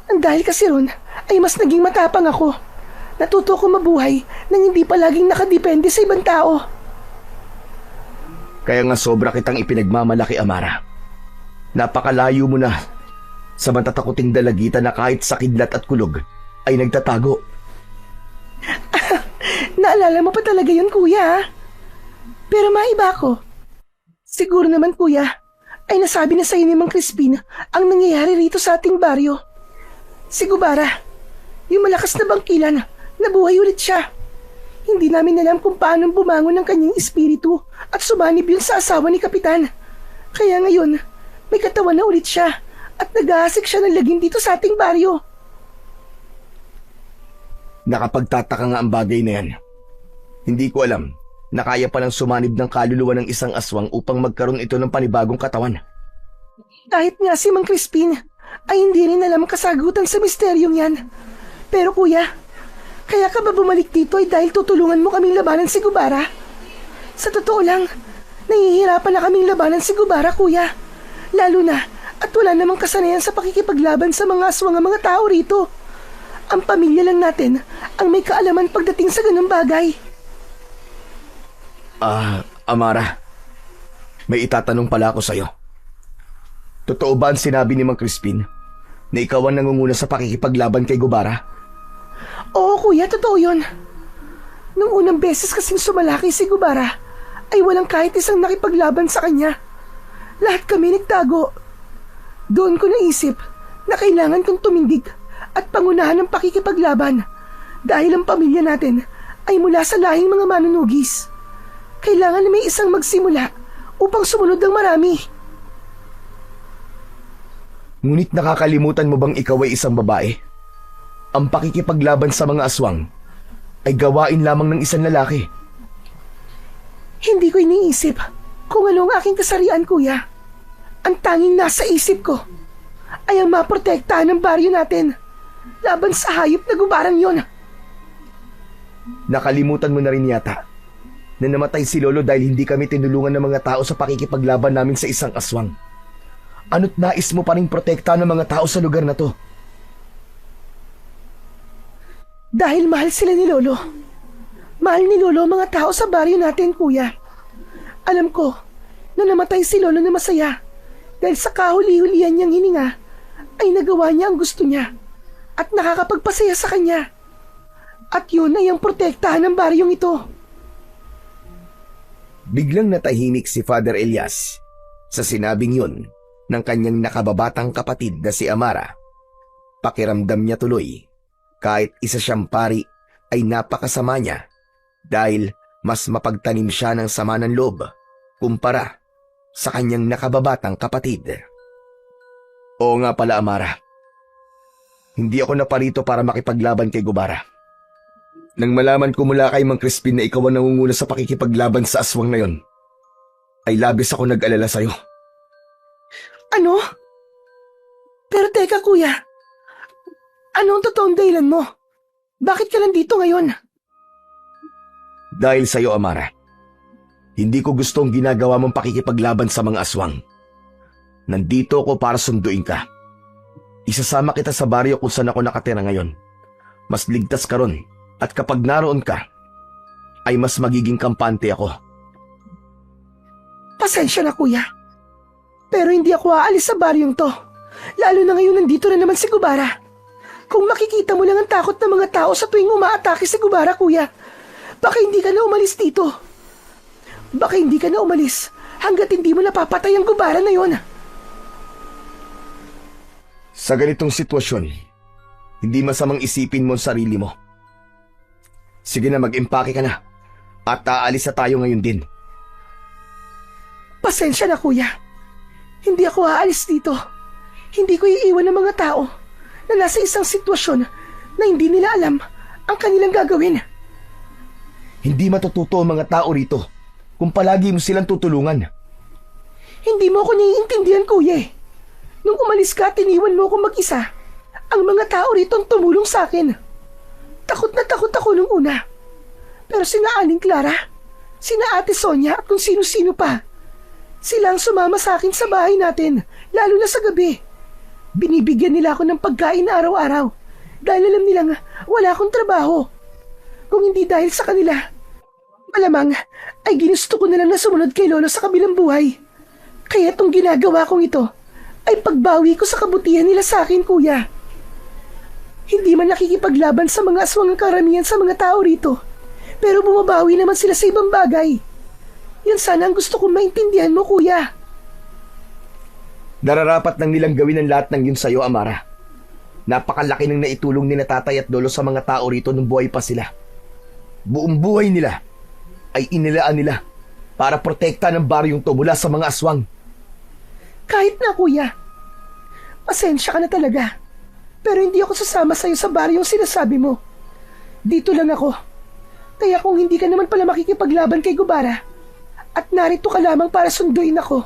Dahil kasi ron ay mas naging matapang ako. Natuto ko mabuhay nang hindi palaging nakadepende sa ibang tao.
Kaya nga sobra kitang ipinagmamalaki, Amara. Napakalayo mo na sa matatakuting dalagitan na kahit sa kidlat at kulog ay nagtatago.
Naalala mo pa talaga yun, kuya. Pero maiba ko. Siguro naman, kuya, ay nasabi na sa'yo ni Mang Crispin ang nangyayari rito sa ating baryo. Si Gubara, yung malakas na bangkilan, nabuhay ulit siya. Hindi namin alam kung paano bumangon ng kanyang espiritu at sumanib yun sa asawa ni Kapitan. Kaya ngayon, may katawan na ulit siya at nag-aasik siya ng lagim dito sa ating baryo.
Nakapagtataka nga ang bagay na yan. Hindi ko alam na kaya palang sumanib ng kaluluwa ng isang aswang upang magkaroon ito ng panibagong katawan.
Kahit nga si Mang Crispin ay hindi rin alam kasagutan sa misteryong yan. Pero kuya, kaya ka ba bumalik dito ay dahil tutulungan mo kaming labanan si Gubara? Sa totoo lang, nahihirapan na kaming labanan si Gubara, kuya. Lalo na at wala namang kasanayan sa pakikipaglaban sa mga aswang ang mga tao rito. Ang pamilya lang natin ang may kaalaman pagdating sa ganung bagay.
Amara, may itatanong pala ako sa'yo. Totoo ba ang sinabi ni Mang Crispin na ikaw ang nangunguna sa pakikipaglaban kay Gubara?
Oo kuya, totoo yun. Nung unang beses kasing sumalaki si Gubara, ay walang kahit isang nakipaglaban sa kanya. Lahat kami nagtago. Doon ko naisip na kailangan kong tumindig at pangunahan ng pakikipaglaban dahil ang pamilya natin ay mula sa lahing mga manunugis. Kailangan na may isang magsimula upang sumunod ang marami.
Ngunit nakakalimutan mo bang ikaw ay isang babae? Ang pakikipaglaban sa mga aswang ay gawain lamang ng isang lalaki.
Hindi ko iniisip kung ano ang aking kasarian, kuya. Ang tanging nasa isip ko ay ang maprotektahan ng baryo natin laban sa hayop na gubarang yon.
Nakalimutan mo na rin yata na namatay si Lolo dahil hindi kami tinulungan ng mga tao sa pakikipaglaban namin sa isang aswang. Ano't nais mo pa rin protektahan ng mga tao sa lugar na to?
Dahil mahal sila ni Lolo. Mahal ni Lolo ang mga tao sa baryo natin, kuya. Alam ko na namatay si Lolo na masaya dahil sa kahuli-hulihan niyang hininga ay nagawa niya ang gusto niya at nakakapagpasaya sa kanya. At yun ay ang protektahan ng baryong ito.
Biglang natahimik si Father Elias sa sinabing yun ng kanyang nakababatang kapatid na si Amara. Pakiramdam niya tuloy kahit isa siyang pari ay napakasama niya dahil mas mapagtanim siya ng sama ng loob kumpara sa kanyang nakababatang kapatid. Oo nga pala, Amara. Hindi ako naparito para makipaglaban kay Gubara. Nang malaman ko mula kay Mang Crispin na ikaw ang nangunguna sa pakikipaglaban sa aswang na yon, ay labis ako nag-alala sa'yo.
Ano? Pero teka, kuya. Ano ang totoong dahilan mo? Bakit ka nandito ngayon?
Dahil sa'yo, Amara. Hindi ko gustong ginagawa mong pakikipaglaban sa mga aswang. Nandito ako para sunduin ka. Isasama kita sa baryo kung saan ako nakatira ngayon. Mas ligtas ka ron at kapag naroon ka, ay mas magiging kampante ako.
Pasensya na, kuya. Pero hindi ako aalis sa baryong to. Lalo na ngayon nandito na naman si Gubara. Kung makikita mo lang ang takot ng mga tao sa tuwing umaatake si Gubara, kuya, baka hindi ka na umalis dito. Baka hindi ka na umalis hanggat hindi mo napapatay ang Gubara na yon.
Sa ganitong sitwasyon, hindi masamang isipin mo ang sarili mo. Sige na, mag-impake ka na at aalis na tayo ngayon din.
Pasensya na, kuya. Hindi ako aalis dito. Hindi ko iiwan ng mga tao na nasa isang sitwasyon na hindi nila alam ang kanilang gagawin.
Hindi matututo ang mga tao rito kung palagi mo silang tutulungan.
Hindi mo ako naiintindihan, kuya. Nung umalis ka, tiniwan mo ako mag-isa. Ang mga tao rito ang tumulong sa akin. Takot na takot ako nung una. Pero sina Aling Clara, sina Ate Sonia at kung sino-sino pa, sila ang sumama sa akin sa bahay natin, lalo na sa gabi. Binibigyan nila ako ng pagkain na araw-araw dahil alam nilang wala akong trabaho. Kung hindi dahil sa kanila, malamang ay ginusto ko na lang na sumunod kay Lolo sa kabilang buhay. Kaya itong ginagawa kong ito ay pagbawi ko sa kabutihan nila sa akin, kuya. Hindi man nakikipaglaban sa mga aswang ang karamihan sa mga tao rito, pero bumabawi naman sila sa ibang bagay. Yan sana ang gusto kong maintindihan mo, kuya.
Nararapat nang nilang gawin ang lahat ng yun sa'yo, Amara. Napakalaki ng naitulong ni na tatay at lolo sa mga tao rito nung buhay pa sila. Buong buhay nila ay inilaan nila para protekta ng baryong to mula sa mga aswang.
Kahit na, kuya. Pasensya ka na talaga. Pero hindi ako sasama sa'yo sa baryong sinasabi mo. Dito lang ako. Kaya kung hindi ka naman pala makikipaglaban kay Gubara at narito ka lamang para sunduin ako,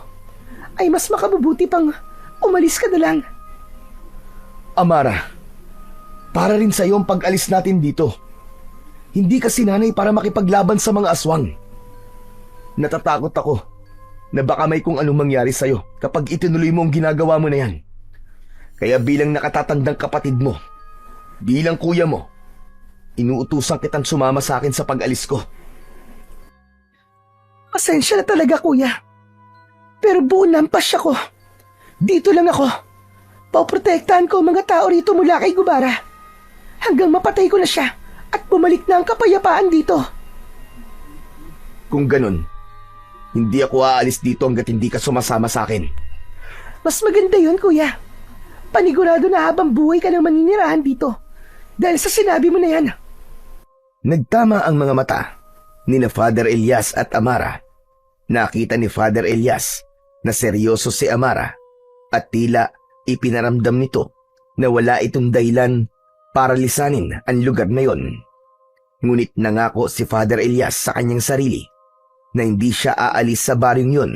ay mas makabubuti pang umalis ka na lang.
Amara, para rin sa'yo ang pag-alis natin dito. Hindi ka sinanay para makipaglaban sa mga aswang. Natatakot ako na baka may kung anong mangyari sa'yo kapag itinuloy mo ang ginagawa mo na yan. Kaya bilang nakatatandang kapatid mo, bilang kuya mo, inuutusan kitang sumama sa akin sa pag-alis ko.
Pasensya na talaga, kuya. Pero buo na ang pasya ko. Dito lang ako. Poprotektahan ko ang mga tao rito mula kay Gubara. Hanggang mapatay ko na siya at bumalik na ang kapayapaan dito.
Kung ganun, hindi ako aalis dito hanggat hindi ka sumasama sa akin.
Mas maganda yun, kuya. Panigurado na habang buhay ka nang maninirahan dito. Dahil sa sinabi mo na yan.
Nagtama ang mga mata ni Father Elias at Amara. Nakita ni Father Elias na seryoso si Amara at tila ipinaramdam nito na wala itong dahilan para lisanin ang lugar na yon. Ngunit nangako si Father Elias sa kanyang sarili na hindi siya aalis sa baryong yon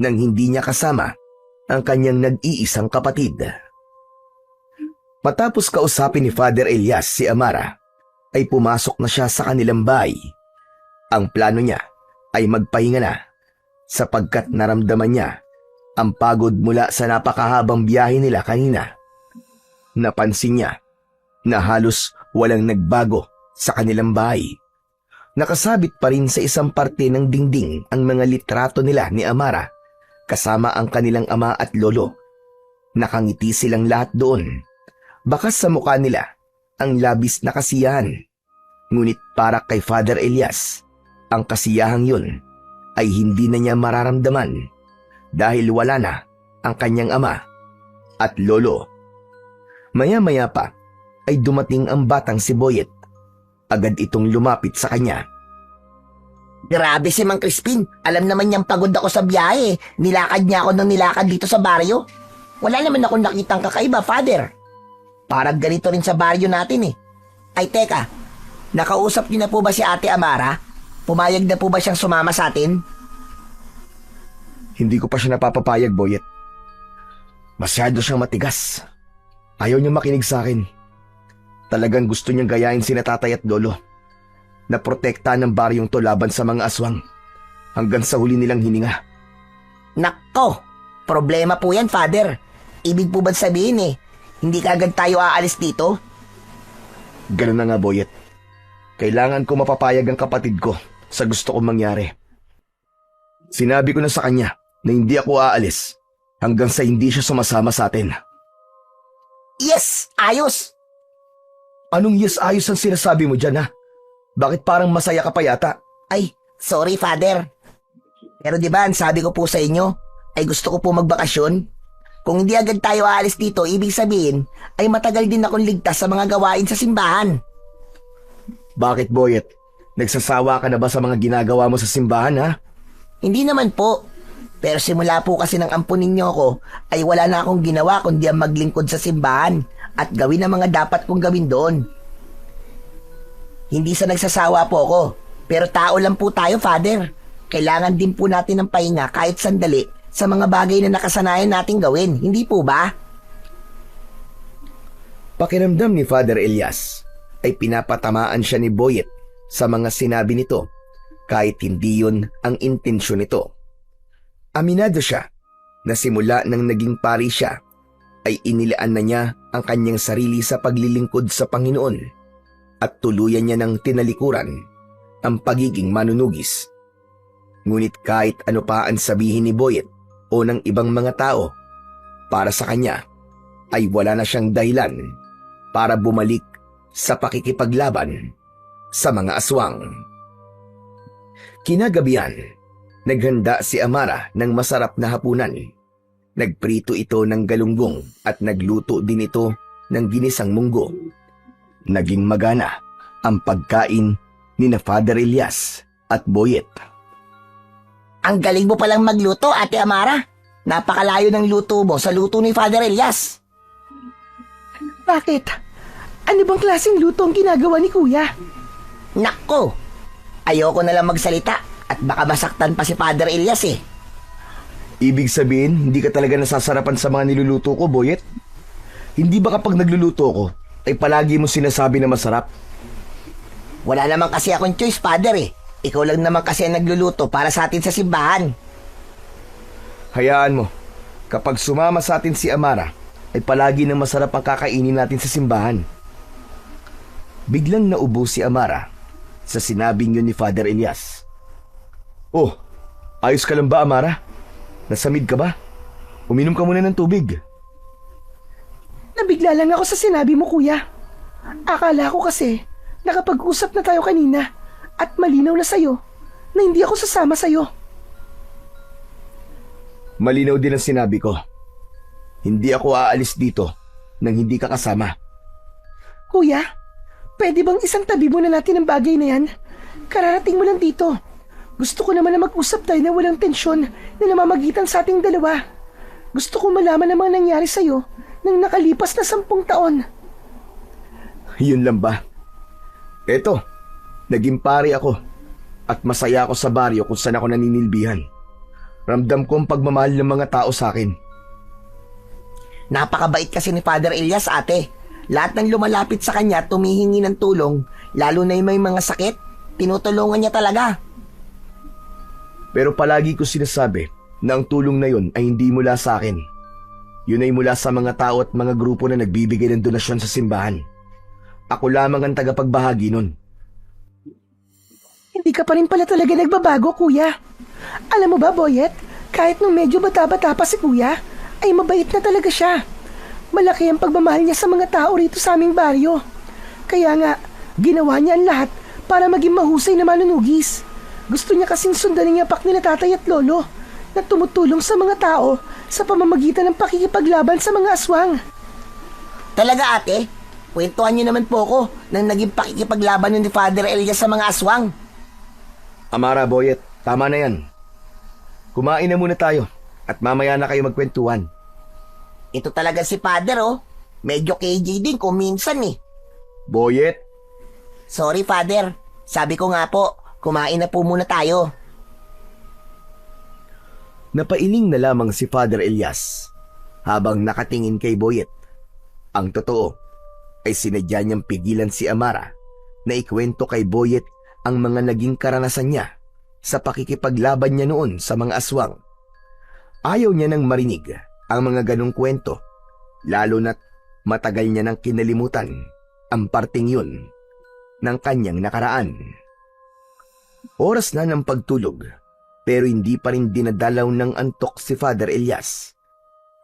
nang hindi niya kasama ang kanyang nag-iisang kapatid. Matapos kausapin ni Father Elias si Amara, ay pumasok na siya sa kanilang bahay. Ang plano niya ay magpahinga na sapagkat naramdaman niya ang pagod mula sa napakahabang biyahe nila kanina. Napansin niya na halos walang nagbago sa kanilang bahay. Nakasabit pa rin sa isang parte ng dingding ang mga litrato nila ni Amara kasama ang kanilang ama at lolo. Nakangiti silang lahat doon. Bakas sa mukha nila ang labis na kasiyahan. Ngunit para kay Father Elias, ang kasiyahang yun ay hindi na niya mararamdaman dahil wala na ang kanyang ama at lolo. Maya-maya pa ay dumating ang batang si Boyet. Agad itong lumapit sa kanya.
Grabe si Mang Crispin. Alam naman niyang pagod ako sa biyahe. Nilakad niya ako ng nilakad dito sa baryo. Wala naman akong nakitang kakaiba, Father. Parang ganito rin sa baryo natin eh. Ay teka, nakausap niyo na po ba si Ate Amara? Pumayag na po ba siyang sumama sa atin?
Hindi ko pa siya napapapayag, Boyet. Masyado siyang matigas. Ayaw niya makinig sa akin. Talagang gusto niyang gayahin sina tatay at lolo na protektahan ng baryong to laban sa mga aswang hanggang sa huli nilang hininga.
Nako, problema po yan, Father. Ibig po ba sabihin eh, hindi kaagad tayo aalis dito?
Ganun na nga, Boyet. Kailangan ko mapapayag ang kapatid ko sa gusto kong mangyari. Sinabi ko na sa kanya na hindi ako aalis hanggang sa hindi siya sumasama sa atin.
Yes, ayos!
Anong yes ayos ang sinasabi mo dyan, ha? Bakit parang masaya ka pa yata?
Ay, sorry, Father. Pero di ba, ang sabi ko po sa inyo, ay gusto ko po magbakasyon? Kung hindi agad tayo aalis dito, ibig sabihin, ay matagal din akong ligtas sa mga gawain sa simbahan.
Bakit, Boyet? Nagsasawa ka na ba sa mga ginagawa mo sa simbahan, ha?
Hindi naman po. Pero simula po kasi ng ampunin niyo ako, ay wala na akong ginawa kundi ang maglingkod sa simbahan at gawin ang mga dapat kong gawin doon. Hindi sa nagsasawa po ako, pero tao lang po tayo, Father. Kailangan din po natin ng pahinga kahit sandali sa mga bagay na nakasanayan nating gawin, hindi po ba?
Pakiramdam ni Father Elias ay pinapatamaan siya ni Boyet sa mga sinabi nito kahit hindi yun ang intensyon nito. Aminado siya na simula nang naging pari siya ay inilaan na niya ang kanyang sarili sa paglilingkod sa Panginoon at tuluyan niya ng tinalikuran ang pagiging manunugis. Ngunit kahit ano pa ang sabihin ni Boyet o ng ibang mga tao, para sa kanya ay wala na siyang dahilan para bumalik sa pakikipaglaban sa mga aswang. Kinagabihan, naghanda si Amara ng masarap na hapunan. Nagprito ito ng galunggong at nagluto din ito ng ginisang munggo. Naging magana ang pagkain ni na Father Elias at Boyet.
Ang galing mo palang magluto, Ate Amara. Napakalayo ng luto mo sa luto ni Father Elias.
Bakit? Ano bang klaseng luto ang ginagawa ni Kuya?
Nako, ayoko na lang magsalita at baka masaktan pa si Father Elias eh.
Ibig sabihin, hindi ka talaga nasasarapan sa mga niluluto ko, Boyet? Hindi ba kapag nagluluto ko, ay palagi mo sinasabi na masarap?
Wala naman kasi akong choice, Father eh. Ikaw lang naman kasi ang nagluluto para sa atin sa simbahan.
Hayaan mo, kapag sumama sa atin si Amara, ay palagi na masarap ang kakainin natin sa simbahan. Biglang naubo si Amara sa sinabing yun ni Father Elias. Oh, ayos ka lang ba, Amara? Nasamid ka ba? Uminom ka muna ng tubig.
Nabigla lang ako sa sinabi mo, kuya. Akala ko kasi nakapag-usap na tayo kanina at malinaw na sa'yo na hindi ako sasama sa'yo.
Malinaw din ang sinabi ko. Hindi ako aalis dito nang hindi ka kasama.
Kuya, pwede bang isang tabi muna natin ang bagay na yan? Kararating mo lang dito. Gusto ko naman na mag-usap tayo na walang tensyon na namamagitan sa ating dalawa. Gusto ko malaman ang mga nangyari sa'yo nang nakalipas na 10 taon.
Yun lang ba? Eto, naging pare ako at masaya ako sa baryo kung saan ako naninilbihan. Ramdam ko ang pagmamahal ng mga tao sa akin.
Napakabait kasi ni Father Elias, ate. Lahat ng lumalapit sa kanya tumihingi ng tulong, lalo na yung may mga sakit, tinutulungan niya talaga.
Pero palagi ko sinasabi na ang tulong na yon ay hindi mula sa akin. Yun ay mula sa mga tao at mga grupo na nagbibigay ng donasyon sa simbahan. Ako lamang ang tagapagbahagi nun.
Hindi ka pa rin pala talaga nagbabago, kuya. Alam mo ba, Boyet, kahit nung medyo bata-bata pa si kuya, ay mabait na talaga siya. Malaki ang pagmamahal niya sa mga tao rito sa aming baryo. Kaya nga, ginawa niya ang lahat para maging mahusay na manunugis. Gusto niya kasing sundan ang yapak nila tatay at lolo na tumutulong sa mga tao sa pamamagitan ng pakikipaglaban sa mga aswang.
Talaga, ate? Kwentuhan niyo naman po ko nang naging pakikipaglaban ni Father Elias sa mga aswang.
Amara, Boyet, tama na yan. Kumain na muna tayo at mamaya na kayo magkwentuhan.
Ito talaga si Father, oh. Medyo KJ din kung minsan eh.
Boyet,
Sorry, Father. Sabi ko nga po, kumain na po muna tayo.
napailing na lamang si Father Elias habang nakatingin kay Boyet. Ang totoo ay sinadya niyang pigilan si Amara na ikwento kay Boyet ang mga naging karanasan niya sa pakikipaglaban niya noon sa mga aswang. Ayaw niya nang marinig ang mga ganong kwento, lalo na't matagal niya nang kinalimutan ang parting yun ng kanyang nakaraan. Oras na ng pagtulog, pero hindi pa rin dinadalaw ng antok si Father Elias.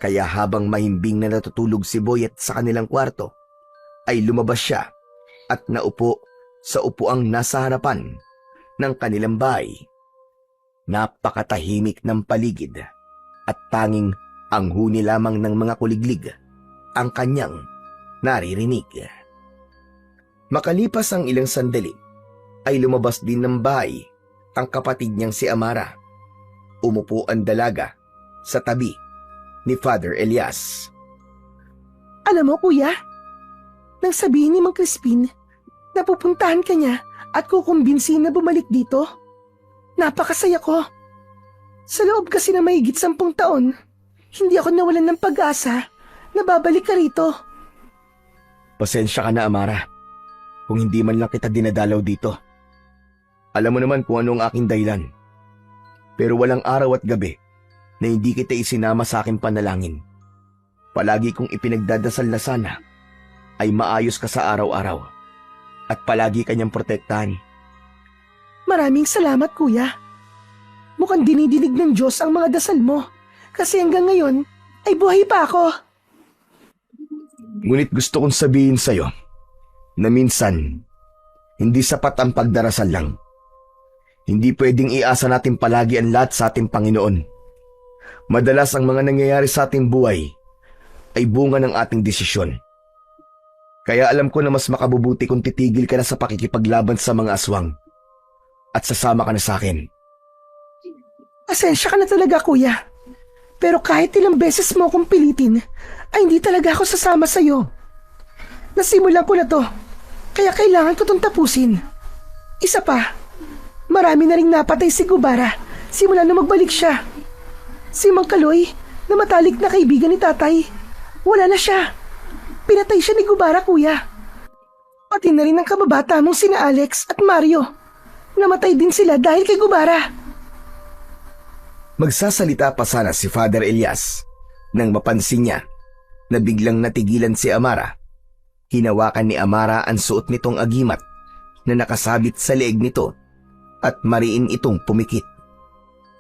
Kaya habang mahimbing na natutulog si Boyet sa kanilang kwarto, ay lumabas siya at naupo sa upuang nasa harapan ng kanilang bahay. Napakatahimik ng paligid at tanging ang huni lamang ng mga kuliglig ang kanyang naririnig. Makalipas ang ilang sandali, ay lumabas din ng bahay ang kapatid niyang si Amara. Umupo ang dalaga sa tabi ni Father Elias.
Alam mo, kuya, nang sabihin ni Mang Crispin na pupuntahan ka niya at kukumbinsin na bumalik dito, napakasaya ko. Sa loob kasi na mahigit 10 taon, hindi ako nawalan ng pag-asa na babalik ka rito.
Pasensya ka na, Amara, kung hindi man lang kita dinadalaw dito. Alam mo naman kung ano ang aking dahilan. Pero walang araw at gabi na hindi kita isinama sa aking panalangin. Palagi kong ipinagdadasal na sana ay maayos ka sa araw-araw at palagi kanyang protektahan.
Maraming salamat, kuya. Mukhang dinidinig ng Diyos ang mga dasal mo kasi hanggang ngayon ay buhay pa ako.
Ngunit gusto kong sabihin sa'yo na minsan hindi sapat ang pagdarasal lang. Hindi pwedeng iasa natin palagi ang lahat sa ating Panginoon. Madalas ang mga nangyayari sa ating buhay ay bunga ng ating desisyon. Kaya alam ko na mas makabubuti kung titigil ka na sa pakikipaglaban sa mga aswang at sasama ka na sa akin.
Asensya ka na talaga, kuya. Pero kahit ilang beses mo akong pilitin, ay hindi talaga ako sasama sa'yo. Nasimulan ko na to, kaya kailangan ko itong tapusin. Isa pa, marami na ring napatay si Gubara simula na magbalik siya. Si Mang Kaloy, na matalik na kaibigan ni tatay, wala na siya. Pinatay siya ni Gubara, kuya. Pati na rin ang kababata mong sina Alex at Mario. Namatay din sila dahil kay Gubara.
Magsasalita pa sana si Father Elias nang mapansin niya na biglang natigilan si Amara. Hinawakan ni Amara ang suot nitong agimat na nakasabit sa leeg nito at mariin itong pumikit.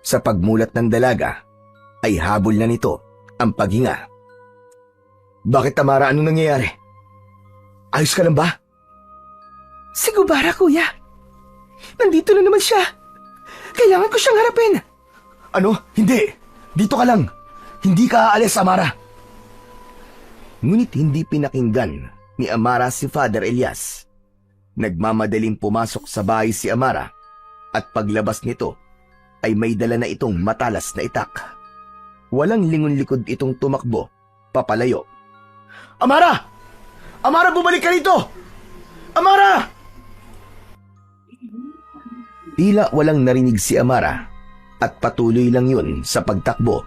Sa pagmulat ng dalaga ay habol na nito ang paghinga. Bakit, Tamara? Anong nangyayari? Ayos ka lang ba?
Si Gubara, kuya. Nandito na naman siya. Kailangan ko siyang harapin.
Ano? Hindi. Dito ka lang. Hindi ka aalis, Amara. Ngunit hindi pinakinggan ni Amara si Father Elias. Nagmamadaling pumasok sa bahay si Amara at paglabas nito ay may dala na itong matalas na itak. Walang lingon-likod itong tumakbo, papalayo. Amara! Amara, bumalik ka rito! Amara! Tila walang narinig si Amara at patuloy lang yun sa pagtakbo.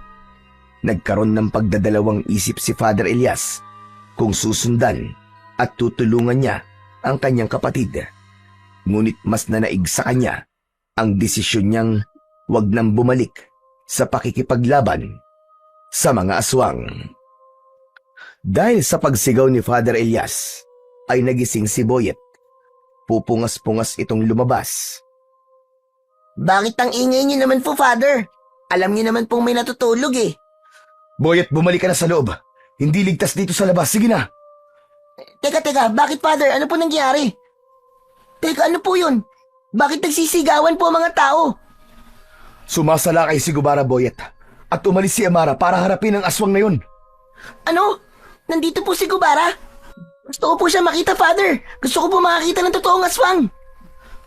Nagkaroon ng pagdadalawang isip si Father Elias kung susundan at tutulungan niya ang kanyang kapatid. Ngunit mas nanaig sa kanya ang desisyon niyang wag nang bumalik sa pakikipaglaban sa mga aswang. Dahil sa pagsigaw ni Father Elias ay nagising si Boyet. Pupungas-pungas itong lumabas.
Bakit ang ingay niyo naman po, Father? Alam niyo naman pong may natutulog eh.
Boyet, bumalik ka na sa loob. Hindi ligtas dito sa labas. Sige na.
Teka, bakit, Father? Ano po nangyari? Teka, ano po yun? Bakit nagsisigawan po ang mga tao?
Sumasalakay si Gubara, Boyet, at umalis si Amara para harapin ang aswang na yun.
Ano? Nandito po si Gubara? Gusto ko po siya makita, Father. Gusto ko po makakita ng totoong aswang.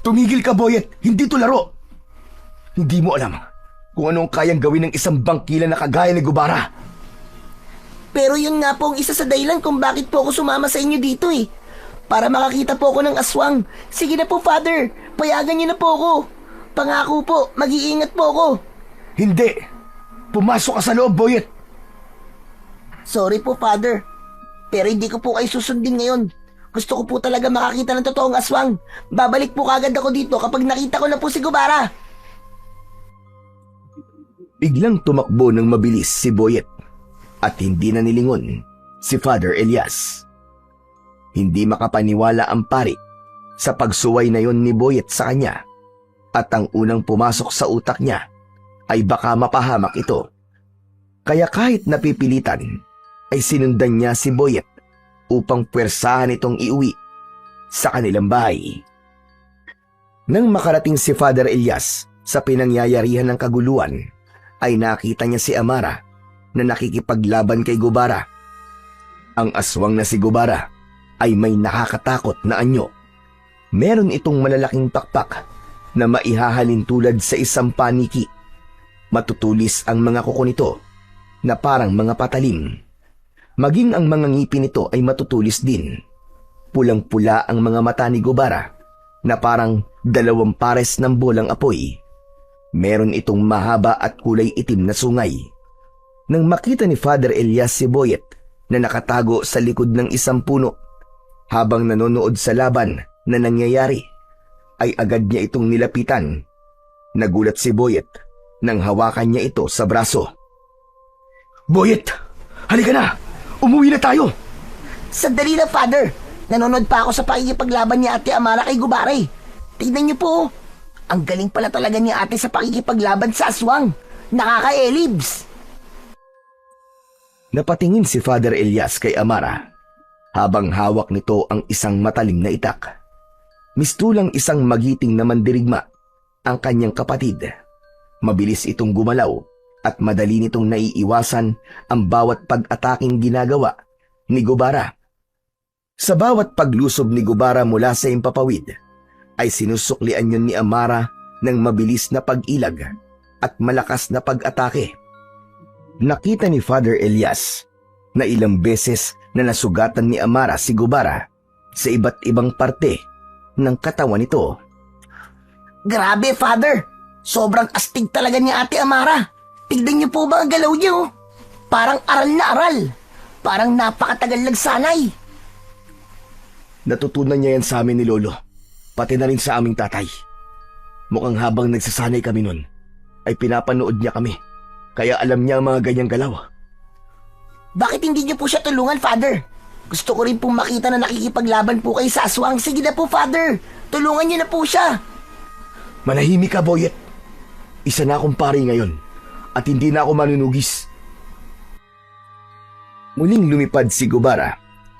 Tumigil ka, Boyet. Hindi to laro. Hindi mo alam kung anong kayang gawin ng isang bangkila na kagaya ni Gubara.
Pero yun nga po ang isa sa dahilan kung bakit po ako sumama sa inyo dito eh. Para makakita po ako ng aswang. Sige na po, Father. Payagan niyo na po ako. Pangako po, mag-iingat po ako.
Hindi. Pumasok ka sa loob, Boyet.
Sorry po, Father. Pero hindi ko po kayo susundin ngayon. Gusto ko po talaga makakita ng totoong aswang. Babalik po kagad ako dito kapag nakita ko na po si Gubara.
Biglang tumakbo ng mabilis si Boyet at hindi na nilingon si Father Elias. Hindi makapaniwala ang pari sa pagsuway na yon ni Boyet sa kanya at ang unang pumasok sa utak niya ay baka mapahamak ito. Kaya kahit napipilitan ay sinundan niya si Boyet upang puwersahan itong iuwi sa kanilang bahay. Nang makarating si Father Elias sa pinangyayarihan ng kaguluhan, ay nakita niya si Amara na nakikipaglaban kay Gubara. Ang aswang na si Gubara ay may nakakatakot na anyo. Meron itong malalaking pakpak na maihahalin tulad sa isang paniki. Matutulis ang mga kuko nito na parang mga patalim. Maging ang mga ngipin nito ay matutulis din. Pulang-pula ang mga mata ni Gubara na parang 2 pares ng bolang apoy. Meron itong mahaba at kulay itim na sungay. Nang makita ni Father Elias si Boyet na nakatago sa likod ng isang puno habang nanonood sa laban na nangyayari, ay agad niya itong nilapitan. Nagulat si Boyet nang hawakan niya ito sa braso. Boyet, halika na! Umuwi na tayo!
Sandali na, Father. Nanonood pa ako sa pakikipaglaban ni Ate Amara kay Gubara eh. Tignan niyo po. Ang galing pala talaga ni ate sa pakikipaglaban sa aswang. Nakaka-elibs.
Napatingin si Father Elias kay Amara habang hawak nito ang isang matalim na itak. Mistulang isang magiting na mandirigma ang kanyang kapatid. Mabilis itong gumalaw at madali nitong naiiwasan ang bawat pag-ataking ginagawa ni Gubara. Sa bawat paglusob ni Gubara mula sa impapawid, ay sinusuklian yun ni Amara ng mabilis na pag-ilag at malakas na pag-atake. Nakita ni Father Elias na ilang beses na nasugatan ni Amara si Gubara sa iba't ibang parte ng katawan nito.
Grabe, Father. Sobrang astig talaga ni Ate Amara. Tignan niyo po ba ang galaw niyo? Parang aral na aral. Parang napakatagal nagsanay.
Natutunan niya yan sa amin ni Lolo, pati na rin sa aming tatay. Mukhang habang nagsasanay kami nun, ay pinapanood niya kami, kaya alam niya ang mga ganyang galaw.
Bakit hindi niyo po siya tulungan, Father? Gusto ko rin pong makita na nakikipaglaban po kayo sa aswang. Sige na po, Father. Tulungan niyo na po siya.
Manahimik ka, Boyet. Isa na akong pari ngayon, at hindi na ako manunugis. Muling lumipad si Gubara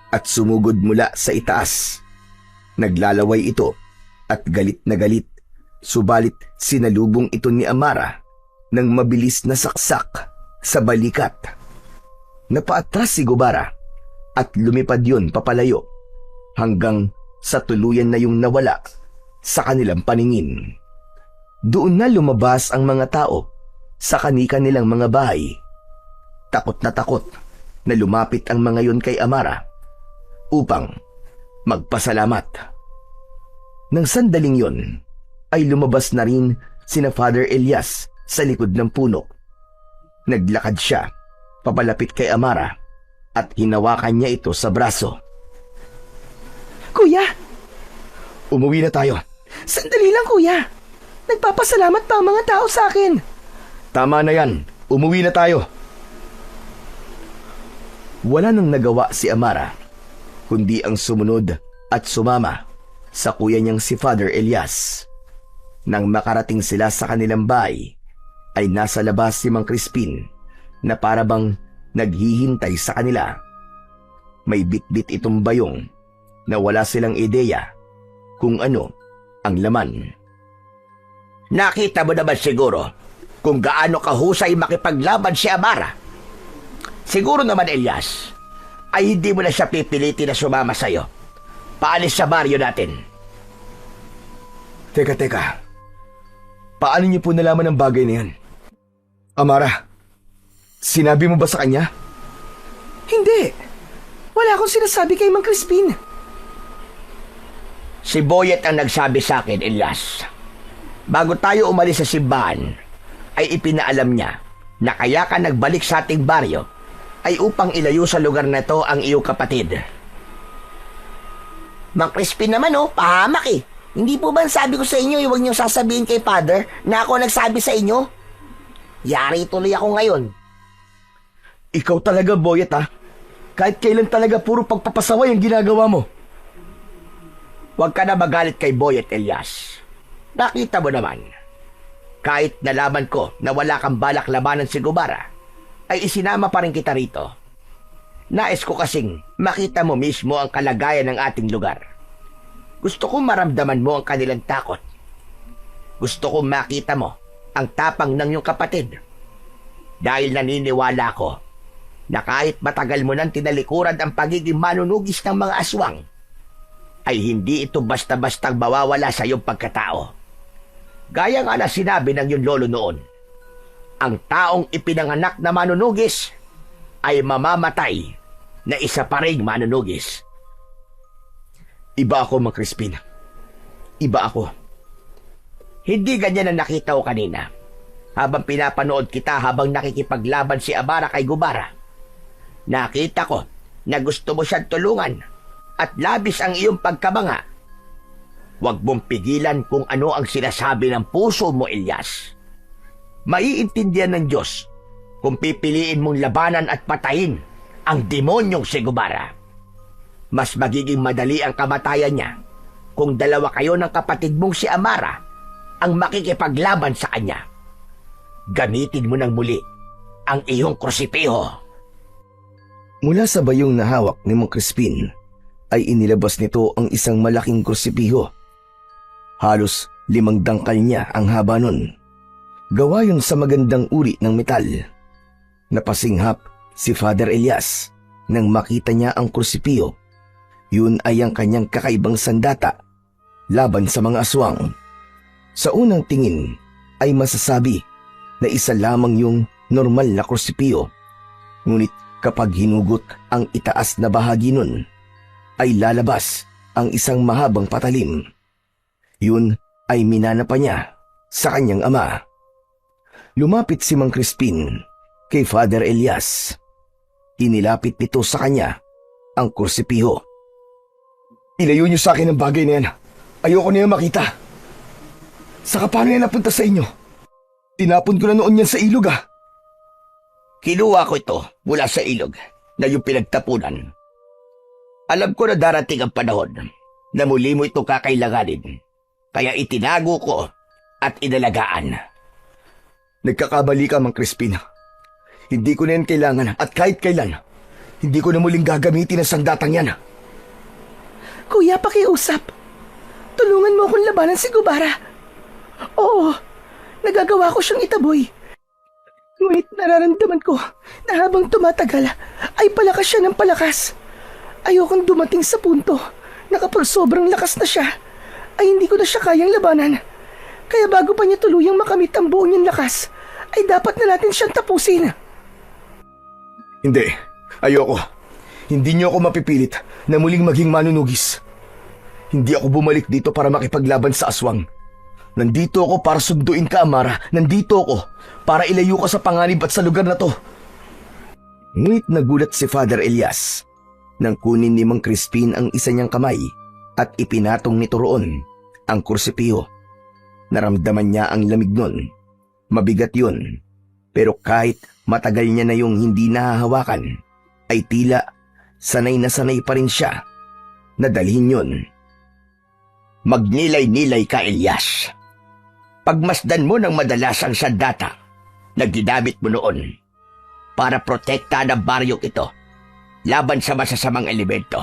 at sumugod mula sa itaas. Naglalaway ito at galit na galit, subalit sinalubong ito ni Amara ng mabilis na saksak sa balikat. Napaatras si Gubara at lumipad yun papalayo hanggang sa tuluyan na yung nawala sa kanilang paningin. Doon na lumabas ang mga tao sa kani-kanilang mga bahay. Takot na lumapit ang mga yun kay Amara upang magpasalamat. Nang sandaling yon ay lumabas na rin sina Father Elias sa likod ng puno. Naglakad siya papalapit kay Amara at hinawakan niya ito sa braso.
Kuya,
Umuwi na tayo.
sandali lang kuya. Nagpapasalamat pa ang mga tao sa akin.
Tama na yan. Umuwi na tayo. Wala nang nagawa si Amara, kundi ang sumunod at sumama sa kuya niyang si Father Elias. Nang makarating sila sa kanilang bahay, ay nasa labas si Mang Crispin na parabang naghihintay sa kanila. May bitbit itong bayong na wala silang ideya kung ano ang laman.
Nakita mo naman siguro kung gaano kahusay makipaglaban si Amara. Siguro naman, Elias, ay hindi mo na siya pipilitin na sumama sa'yo. Paalis sa baryo natin.
Teka. Paano niyo po nalaman ang bagay na yan? Amara, sinabi mo ba sa kanya?
Hindi. Wala akong sinasabi kay Mang Crispin.
Si Boyet ang nagsabi sa akin, Elias. Bago tayo umalis sa simbahan, ay ipinaalam niya na kaya ka nagbalik sa ating baryo ay upang ilayo sa lugar na to ang iyong kapatid.
Mang Crispin naman pahamak eh. Hindi po ba sabi ko sa inyo, huwag niyong sasabihin kay Father na ako nagsabi sa inyo? Yari tuloy ako ngayon.
Ikaw talaga, Boyet, ha? Kahit kailan talaga puro pagpapasaway ang ginagawa mo.
Huwag ka na magalit kay Boyet, Elias. Nakita mo naman, kahit nalaman ko na wala kang balak labanan si Gubara, ay isinama pa rin kita rito. Nais ko kasing makita mo mismo ang kalagayan ng ating lugar. Gusto kong maramdaman mo ang kanilang takot. Gusto kong makita mo ang tapang ng iyong kapatid. Dahil naniniwala ko na kahit matagal mo nang tinalikuran ang pagiging manunugis ng mga aswang, ay hindi ito basta-bastang mawawala sa iyong pagkatao. Gaya nga na sinabi ng iyong lolo noon, ang taong ipinanganak na manunugis ay mamamatay na isa pa ring manunugis.
Iba ako, Mang Crispin. Iba ako.
Hindi ganyan ang nakita ko kanina. Habang pinapanood kita habang nakikipaglaban si Amara kay Gubara, nakita ko na gusto mo siyang tulungan at labis ang iyong pagkabanga. Huwag mong pigilan kung ano ang sinasabi ng puso mo, Elias. Maiintindihan ng Diyos kung pipiliin mong labanan at patayin ang demonyong si Gubara. Mas magiging madali ang kamatayan niya kung dalawa kayo ng kapatid mong si Amara ang makikipaglaban sa kanya. Gamitin mo ng muli ang iyong krusipiho.
Mula sa bayong na hawak ni Mang Crispin, ay inilabas nito ang isang malaking krusipiho. Halos 5 dangkal niya ang haba nun. Gawa yun sa magandang uri ng metal. Napasinghap si Father Elias nang makita niya ang krusipiho. Yun ay ang kanyang kakaibang sandata laban sa mga aswang. Sa unang tingin ay masasabi na isa lamang yung normal na krusipiho. Ngunit kapag hinugot ang itaas na bahagi nun, ay lalabas ang isang mahabang patalim. Yun ay minana pa niya sa kanyang ama. Lumapit si Mang Crispin kay Father Elias. Inilapit nito sa kanya ang krusipiho. Ilayo niyo sa akin ang bagay na yan. Ayoko na yan makita. Saka paano yan napunta sa inyo? Tinapon ko na noon yan sa ilog
Kinuha ko ito mula sa ilog na yung pinagtapunan. Alam ko na darating ang panahon na muli mo ito kakailanganin. Kaya itinago ko at inalagaan.
Nagkakabali ka, Mang Crispin. Hindi ko na yan kailangan at kahit kailan, Hindi ko na muling gagamitin ang sandatang yan.
Kuya, pakiusap. Tulungan mo akong labanan si Gubara. Oo, nagagawa ko siyang itaboy. Ngunit nararamdaman ko na habang tumatagal ay palakas siya ng palakas. Ayokong dumating sa punto na kapag sobrang lakas na siya, ay hindi ko na siya kayang labanan. Kaya bago pa niya tuluyang makamit ang buo niyang lakas, ay dapat na natin siyang tapusin.
Hindi, ayoko. Hindi niyo ako mapipilit na muling maging manunugis. Hindi ako bumalik dito para makipaglaban sa aswang. Nandito ako para sunduin ka, Amara. Nandito ako para ilayo ka sa panganib at sa lugar na to. Ngunit nagulat si Father Elias nang kunin ni Mang Crispin ang isa niyang kamay at ipinatong nito roon ang kursipiho. Naramdaman niya ang lamig nun. Mabigat yun. Pero kahit matagal niya na yung hindi nahahawakan, ay tila sanay na sanay pa rin siya na dalhin yun.
Magnilay-nilay ka, Elias. Pagmasdan mo ng madalas ang sandata na ginamit mo noon para protektahan ang baryong ito laban sa masasamang elemento.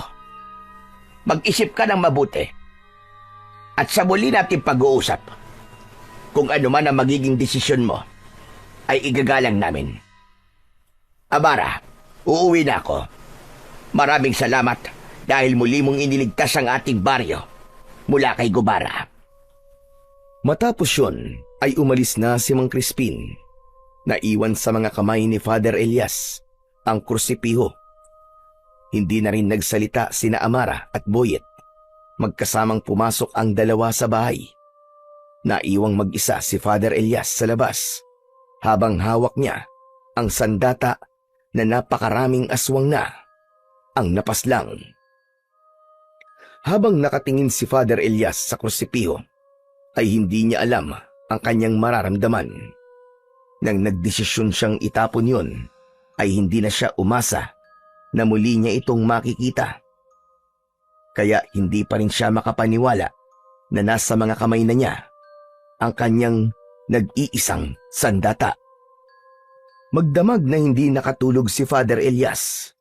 Mag-isip ka ng mabuti at sa muli natin pag-uusap, kung ano man ang magiging desisyon mo, ay igagalang namin. Amara, uuwi na ako. Maraming salamat dahil muli mong iniligtas ang ating baryo mula kay Gubara.
Matapos yun, ay umalis na si Mang Crispin. Naiwan sa mga kamay ni Father Elias ang kursipiho. Hindi na rin nagsalita sina Amara at Boyet. Magkasamang pumasok ang dalawa sa bahay. Naiwang mag-isa si Father Elias sa labas habang hawak niya ang sandata na napakaraming aswang na ang napaslang. Habang nakatingin si Father Elias sa kursipiho, ay hindi niya alam ang kanyang mararamdaman. Nang nagdesisyon siyang itapon yon, ay hindi na siya umasa na muli niya itong makikita. Kaya hindi pa rin siya makapaniwala na nasa mga kamay na niya ang kanyang nag-iisang sandata. Magdamag na hindi nakatulog si Father Elias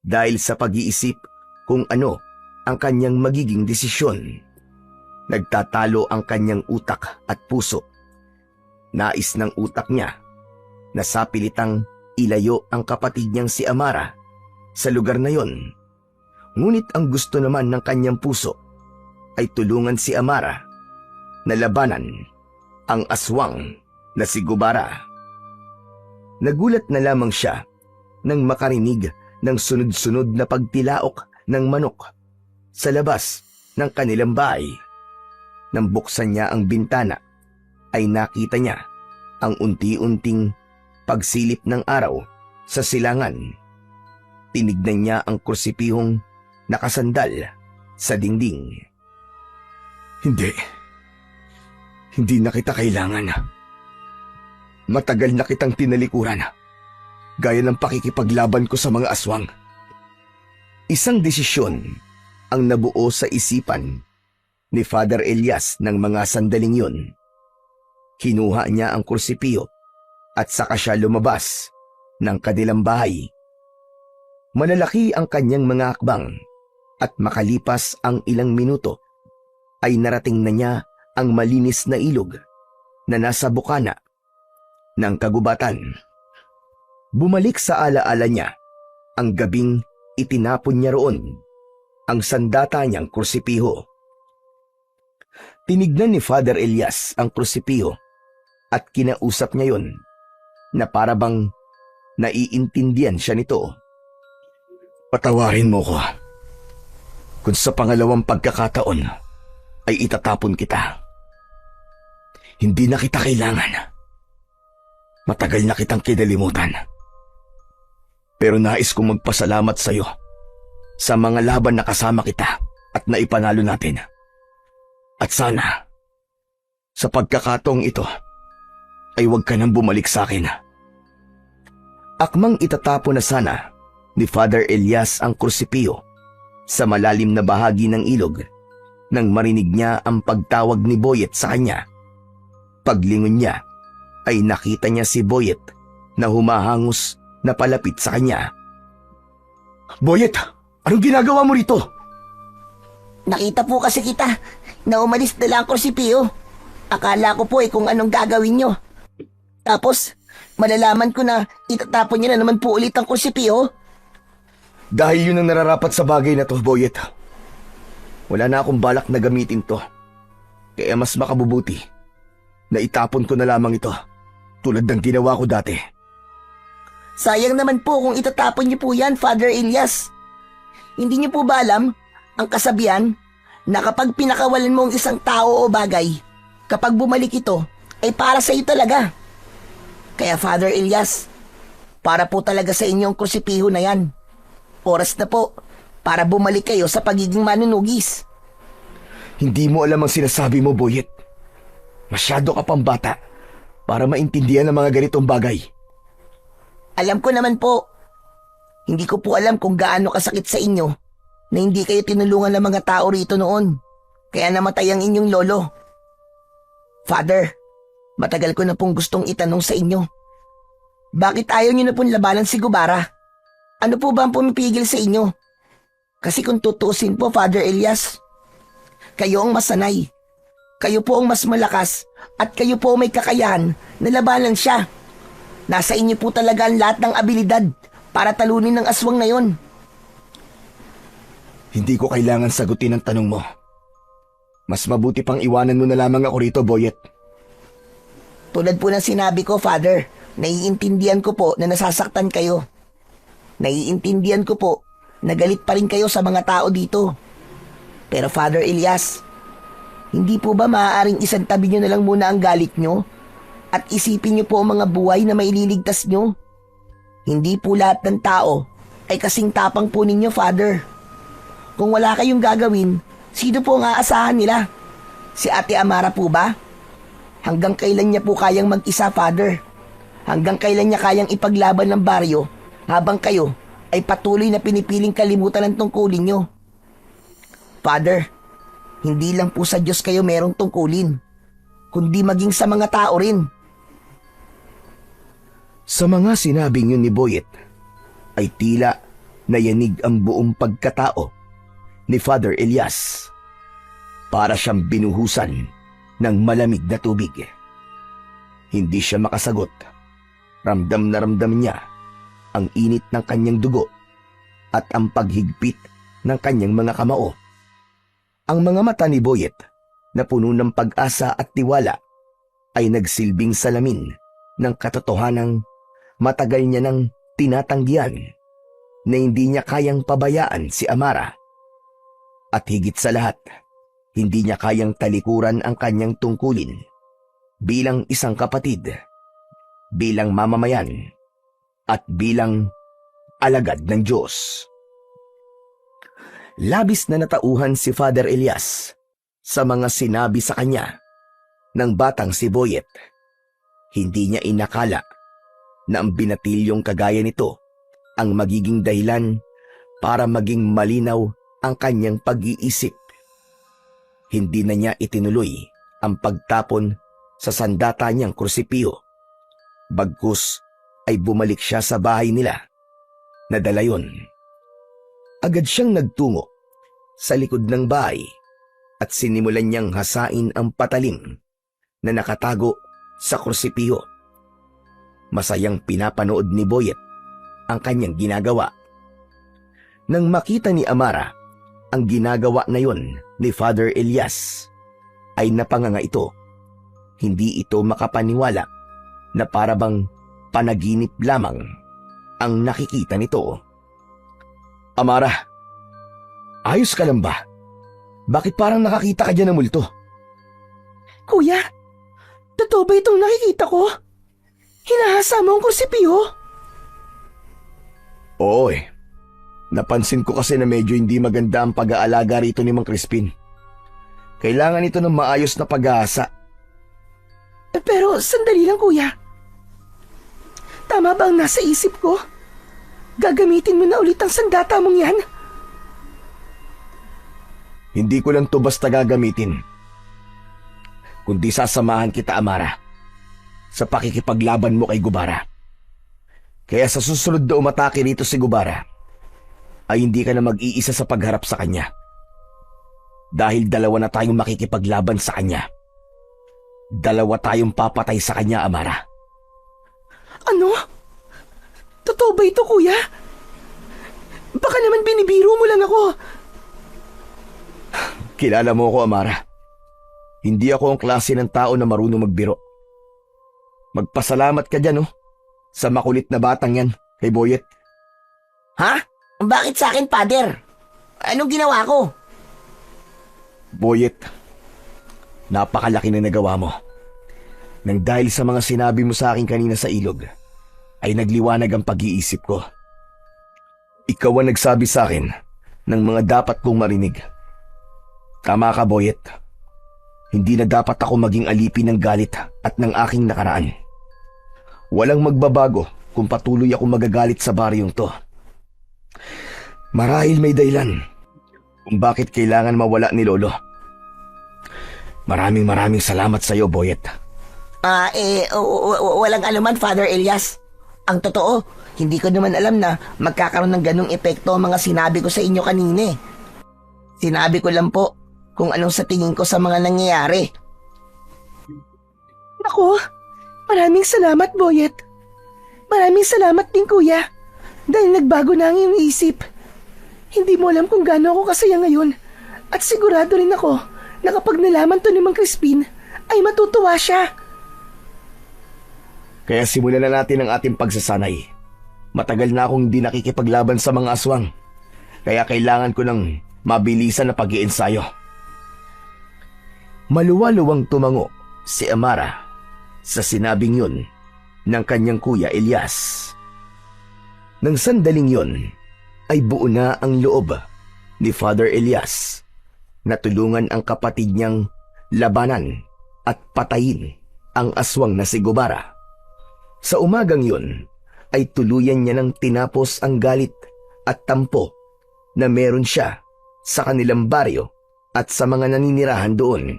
dahil sa pag-iisip kung ano ang kanyang magiging desisyon. Nagtatalo ang kanyang utak at puso. Nais ng utak niya na sapilitang ilayo ang kapatid niyang si Amara sa lugar na yon. Ngunit ang gusto naman ng kanyang puso ay tulungan si Amara na labanan ang aswang na si Gubara. Nagulat na lamang siya nang makarinig ng sunod-sunod na pagtilaok ng manok sa labas ng kanilang bahay. Nang buksan niya ang bintana, ay nakita niya ang unti-unting pagsilip ng araw sa silangan. Tinignan niya ang kursipihong nakasandal sa dingding. Hindi na kita kailangan. Matagal na kitang tinalikuran, gaya ng pakikipaglaban ko sa mga aswang. Isang desisyon ang nabuo sa isipan ni Father Elias ng mga sandaling yun. Kinuha niya ang kursipiyo at saka siya lumabas ng kanilang bahay. Malalaki ang kanyang mga akbang at makalipas ang ilang minuto ay narating na niya ang malinis na ilog na nasa bukana ng kagubatan. Bumalik sa alaala niya ang gabing itinapon niya roon ang sandata niyang kursipiho. Tinignan ni Father Elias ang krusipiho at kinausap niya yon na parabang naiintindihan siya nito. Patawarin mo ko kung sa pangalawang pagkakataon ay itatapon kita. Hindi na kita kailangan. Matagal na kitang kinalimutan. Pero nais kong magpasalamat sa iyo sa mga laban na kasama kita at naipanalo natin. At sana, sa pagkakataong ito, ay huwag ka nang bumalik sa akin. Akmang itatapon na sana ni Father Elias ang kursipiyo sa malalim na bahagi ng ilog nang marinig niya ang pagtawag ni Boyet sa kanya. Paglingon niya, ay nakita niya si Boyet na humahangos na palapit sa kanya. Boyet, anong ginagawa mo rito?
Nakita po kasi kita na umalis na lang ako si Pio. Akala ko po kung anong gagawin nyo. Tapos, malalaman ko na itatapon niya na naman po ulit ang kursipio.
Dahil yun ang nararapat sa bagay na to, Boyet. Wala na akong balak na gamitin to. Kaya mas makabubuti na itapon ko na lamang ito tulad ng ginawa ko dati.
Sayang naman po kung itatapon niyo po yan, Father Elias. Hindi niyo po ba alam ang kasabihan na kapag pinakawalan mo ang isang tao o bagay, kapag bumalik ito, ay para sa iyo talaga. Kaya Father Elias, para po talaga sa inyong krusipiho na yan. Oras na po para bumalik kayo sa pagiging manunugis.
Hindi mo alam ang sinasabi mo, Boyet. Masyado ka pang bata para maintindihan ang mga ganitong bagay.
Alam ko naman po. Hindi ko po alam kung gaano kasakit sa inyo na hindi kayo tinulungan ng mga tao rito noon. Kaya namatay ang inyong lolo. Father, matagal ko na pong gustong itanong sa inyo. Bakit ayaw niyo na pong labanan si Gubara? Ano po ba ang pumipigil sa inyo? Kasi kung tutuusin po, Father Elias, kayo ang masanay. Kayo po ang mas malakas at kayo po may kakayahan na labanan siya. Nasa inyo po talaga ang lahat ng abilidad para talunin ng aswang na yon.
Hindi ko kailangan sagutin ang tanong mo. Mas mabuti pang iwanan mo na lamang ako rito, Boyet.
Tulad po ng sinabi ko, Father, naiintindihan ko po na nasasaktan kayo. Naiintindihan ko po na galit pa rin kayo sa mga tao dito. Pero Father Elias, hindi po ba maaaring isantabi nyo na lang muna ang galit nyo? At isipin niyo po ang mga buhay na maililigtas niyo. Hindi po lahat ng tao ay kasing tapang po ninyo, Father. Kung wala kayong gagawin, sino po ang aasahan nila? Si Ate Amara po ba? Hanggang kailan niya po kayang mag-isa, Father? Hanggang kailan niya kayang ipaglaban ng baryo habang kayo ay patuloy na pinipiling kalimutan ng tungkulin niyo? Father, hindi lang po sa Diyos kayo merong tungkulin, kundi maging sa mga tao rin.
Sa mga sinabing yun ni Boyet, ay tila nayanig ang buong pagkatao ni Father Elias. Para siyang binuhusan ng malamig na tubig. Hindi siya makasagot. Ramdam na ramdam niya ang init ng kanyang dugo at ang paghigpit ng kanyang mga kamao. Ang mga mata ni Boyet na puno ng pag-asa at tiwala ay nagsilbing salamin ng katotohanang matagal niya nang tinatanggihan na hindi niya kayang pabayaan si Amara. At higit sa lahat, hindi niya kayang talikuran ang kanyang tungkulin bilang isang kapatid, bilang mamamayan, at bilang alagad ng Diyos. Labis na natauhan si Father Elias sa mga sinabi sa kanya ng batang si Boyet. Hindi niya inakala na ang binatilyong kagaya nito ang magiging dahilan para maging malinaw ang kanyang pag-iisip. Hindi na niya itinuloy ang pagtapon sa sandata niyang krusipiyo. Bagkus ay bumalik siya sa bahay nila. Nadala yun. Agad siyang nagtungo sa likod ng bahay at sinimulan niyang hasain ang patalim na nakatago sa krusipiyo. Masayang pinapanood ni Boyet ang kanyang ginagawa. Nang makita ni Amara ang ginagawa na yon ni Father Elias, ay napanganga ito. Hindi ito makapaniwala na parabang panaginip lamang ang nakikita nito. Amara, ayos ka lang ba? Bakit parang nakakita ka dyan ng multo?
Kuya, totoo ba itong nakikita ko? Hinahasa mo ang kursipiyo?
Oo eh. Napansin ko kasi na medyo hindi maganda ang pag-aalaga rito ni Mang Crispin. Kailangan ito ng maayos na pag-aasa.
Pero sandali lang, kuya. Tama ba ang nasa isip ko? Gagamitin mo na ulit ang sandata mong yan?
Hindi ko lang to basta gagamitin. Kundi sasamahan kita, Amara, sa pakikipaglaban mo kay Gubara. Kaya sa susunod na umatake rito si Gubara, ay hindi ka na mag-iisa sa pagharap sa kanya. Dahil dalawa na tayong makikipaglaban sa kanya. Dalawa tayong papatay sa kanya, Amara.
Ano? Totoo ba ito, kuya? Baka naman binibiro mo lang ako.
Kilala mo ako, Amara. Hindi ako ang klase ng tao na marunong magbiro. Magpasalamat ka dyan, oh, sa makulit na batang yan, kay Boyet.
Ha? Bakit sa akin, Father? Anong ginawa ko?
Boyet, napakalaki na nagawa mo. Nang dahil sa mga sinabi mo sa akin kanina sa ilog, ay nagliwanag ang pag-iisip ko. Ikaw ang nagsabi sa akin ng mga dapat kong marinig. Tama ka, Boyet. Hindi na dapat ako maging alipin ng galit at ng aking nakaraan. Walang magbabago kung patuloy ako magagalit sa baryong to. Marahil may dahilan kung bakit kailangan mawala ni Lolo. Maraming salamat sa iyo, Boyet.
Walang anuman, Father Elias. Ang totoo, hindi ko naman alam na magkakaroon ng ganong epekto ang mga sinabi ko sa inyo kanina. Sinabi ko lang po kung anong sa tingin ko sa mga nangyayari.
Naku, maraming salamat, Boyet. Maraming salamat din, kuya. Dahil nagbago na ang iyong isip. Hindi mo alam kung gaano ako kasaya ngayon. At sigurado rin ako na kapag nalaman to ni Mang Crispin, ay matutuwa siya.
Kaya simulan na natin ang ating pagsasanay. Matagal na akong hindi nakikipaglaban sa mga aswang. Kaya kailangan ko ng mabilisan na pag-iensayo. Maluwaluwang tumango si Amara sa sinabing yun ng kanyang kuya Elias. Nang sandaling yun, ay buo na ang loob ni Father Elias na tulungan ang kapatid niyang labanan at patayin ang aswang na si Gubara. Sa umagang yun, ay tuluyan niya nang tinapos ang galit at tampo na meron siya sa kanilang baryo at sa mga naninirahan doon.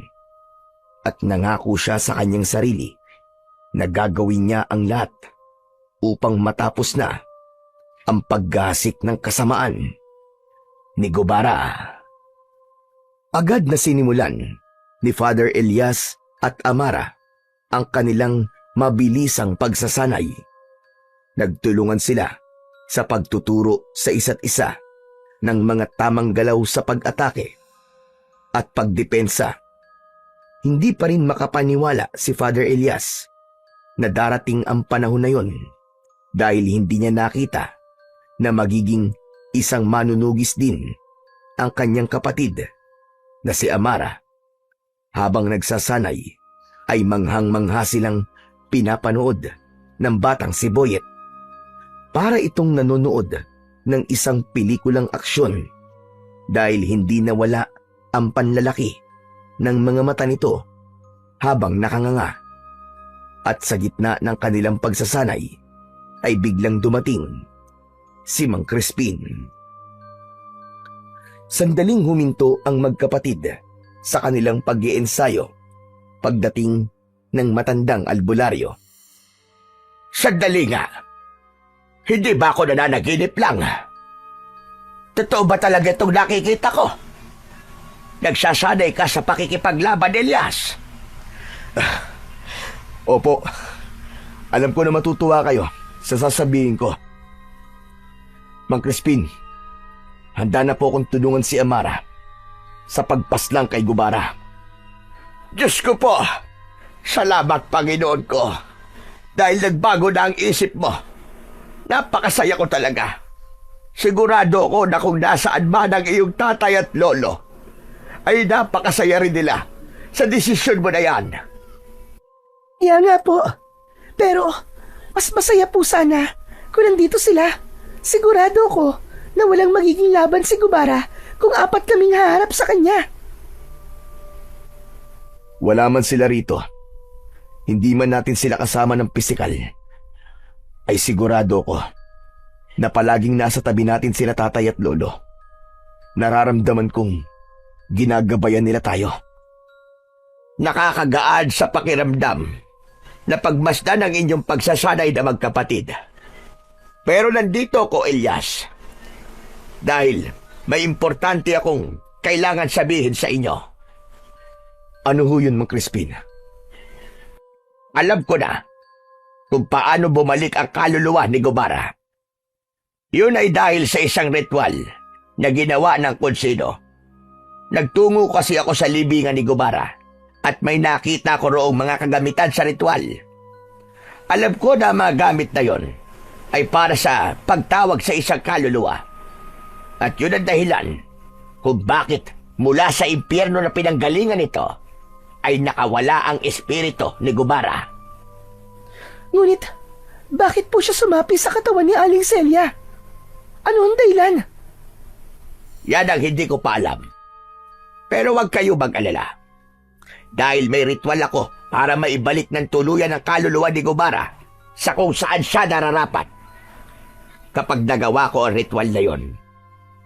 At nangako siya sa kanyang sarili na gagawin niya ang lahat upang matapos na ang paggasik ng kasamaan ni Gubara. Agad na sinimulan ni Father Elias at Amara ang kanilang mabilisang pagsasanay. Nagtulungan sila sa pagtuturo sa isa't isa ng mga tamang galaw sa pag-atake at pagdepensa. Hindi pa rin makapaniwala si Father Elias na darating ang panahon na yon dahil hindi niya nakita na magiging isang manunugis din ang kanyang kapatid na si Amara. Habang nagsasanay ay manghang-mangha silang pinapanood ng batang si Boyet. Para itong nanonood ng isang pelikulang aksyon dahil hindi nawala ang panlalaki ng mga mata nito habang nakanganga. At sa gitna ng kanilang pagsasanay ay biglang dumating si Mang Crispin. Sandaling huminto ang magkapatid sa kanilang pag-iensayo pagdating ng matandang albularyo.
Sandali nga. Hindi ba ako nananaginip lang? Totoo ba talaga itong nakikita ko? Nagsasanay ka sa pakikipaglaban, Elias?
Opo, alam ko na matutuwa kayo sa sasabihin ko. Mang Crispin, handa na po akong tulungan si Amara sa pagpaslang kay Gubara.
Diyos ko po! Salamat, Panginoon ko! Dahil nagbago na ang isip mo. Napakasaya ko talaga. Sigurado ako na kung nasaan man ang iyong tatay at lolo, ay napakasaya rin nila sa desisyon mo na yan.
Kaya nga po. Pero, mas masaya po sana kung nandito sila. Sigurado ako na walang magiging laban si Gubara kung apat kaming haharap sa kanya.
Wala man sila rito. Hindi man natin sila kasama ng pisikal. Ay sigurado ko na palaging nasa tabi natin sila tatay at lolo. Nararamdaman kong ginagabayan nila tayo.
Nakakagaan sa pakiramdam na pagmasdan ang inyong pagsasanay na magkapatid. Pero nandito ko, Elias. Dahil may importante akong kailangan sabihin sa inyo.
Ano ho yun, Mang Crispin?
Alam ko na kung paano bumalik ang kaluluwa ni Gubara. Yun ay dahil sa isang ritual na ginawa ng konsino. Nagtungo kasi ako sa libingan ni Gubara at may nakita ko roong mga kagamitan sa ritual. Alam ko na mga gamit na yon ay para sa pagtawag sa isang kaluluwa. At yun ang dahilan kung bakit mula sa impyerno na pinanggalingan nito ay nakawala ang espiritu ni Gubara.
Ngunit, bakit po siya sumapi sa katawan ni Aling Celia? Ano ang dahilan?
Yan ang hindi ko pa alam. Pero wag kayo mag-alala. Dahil may ritual ako para maibalik ng tuluyan ang kaluluwa ni Gubara sa kung saan siya nararapat. Kapag nagawa ko ang ritual na yon,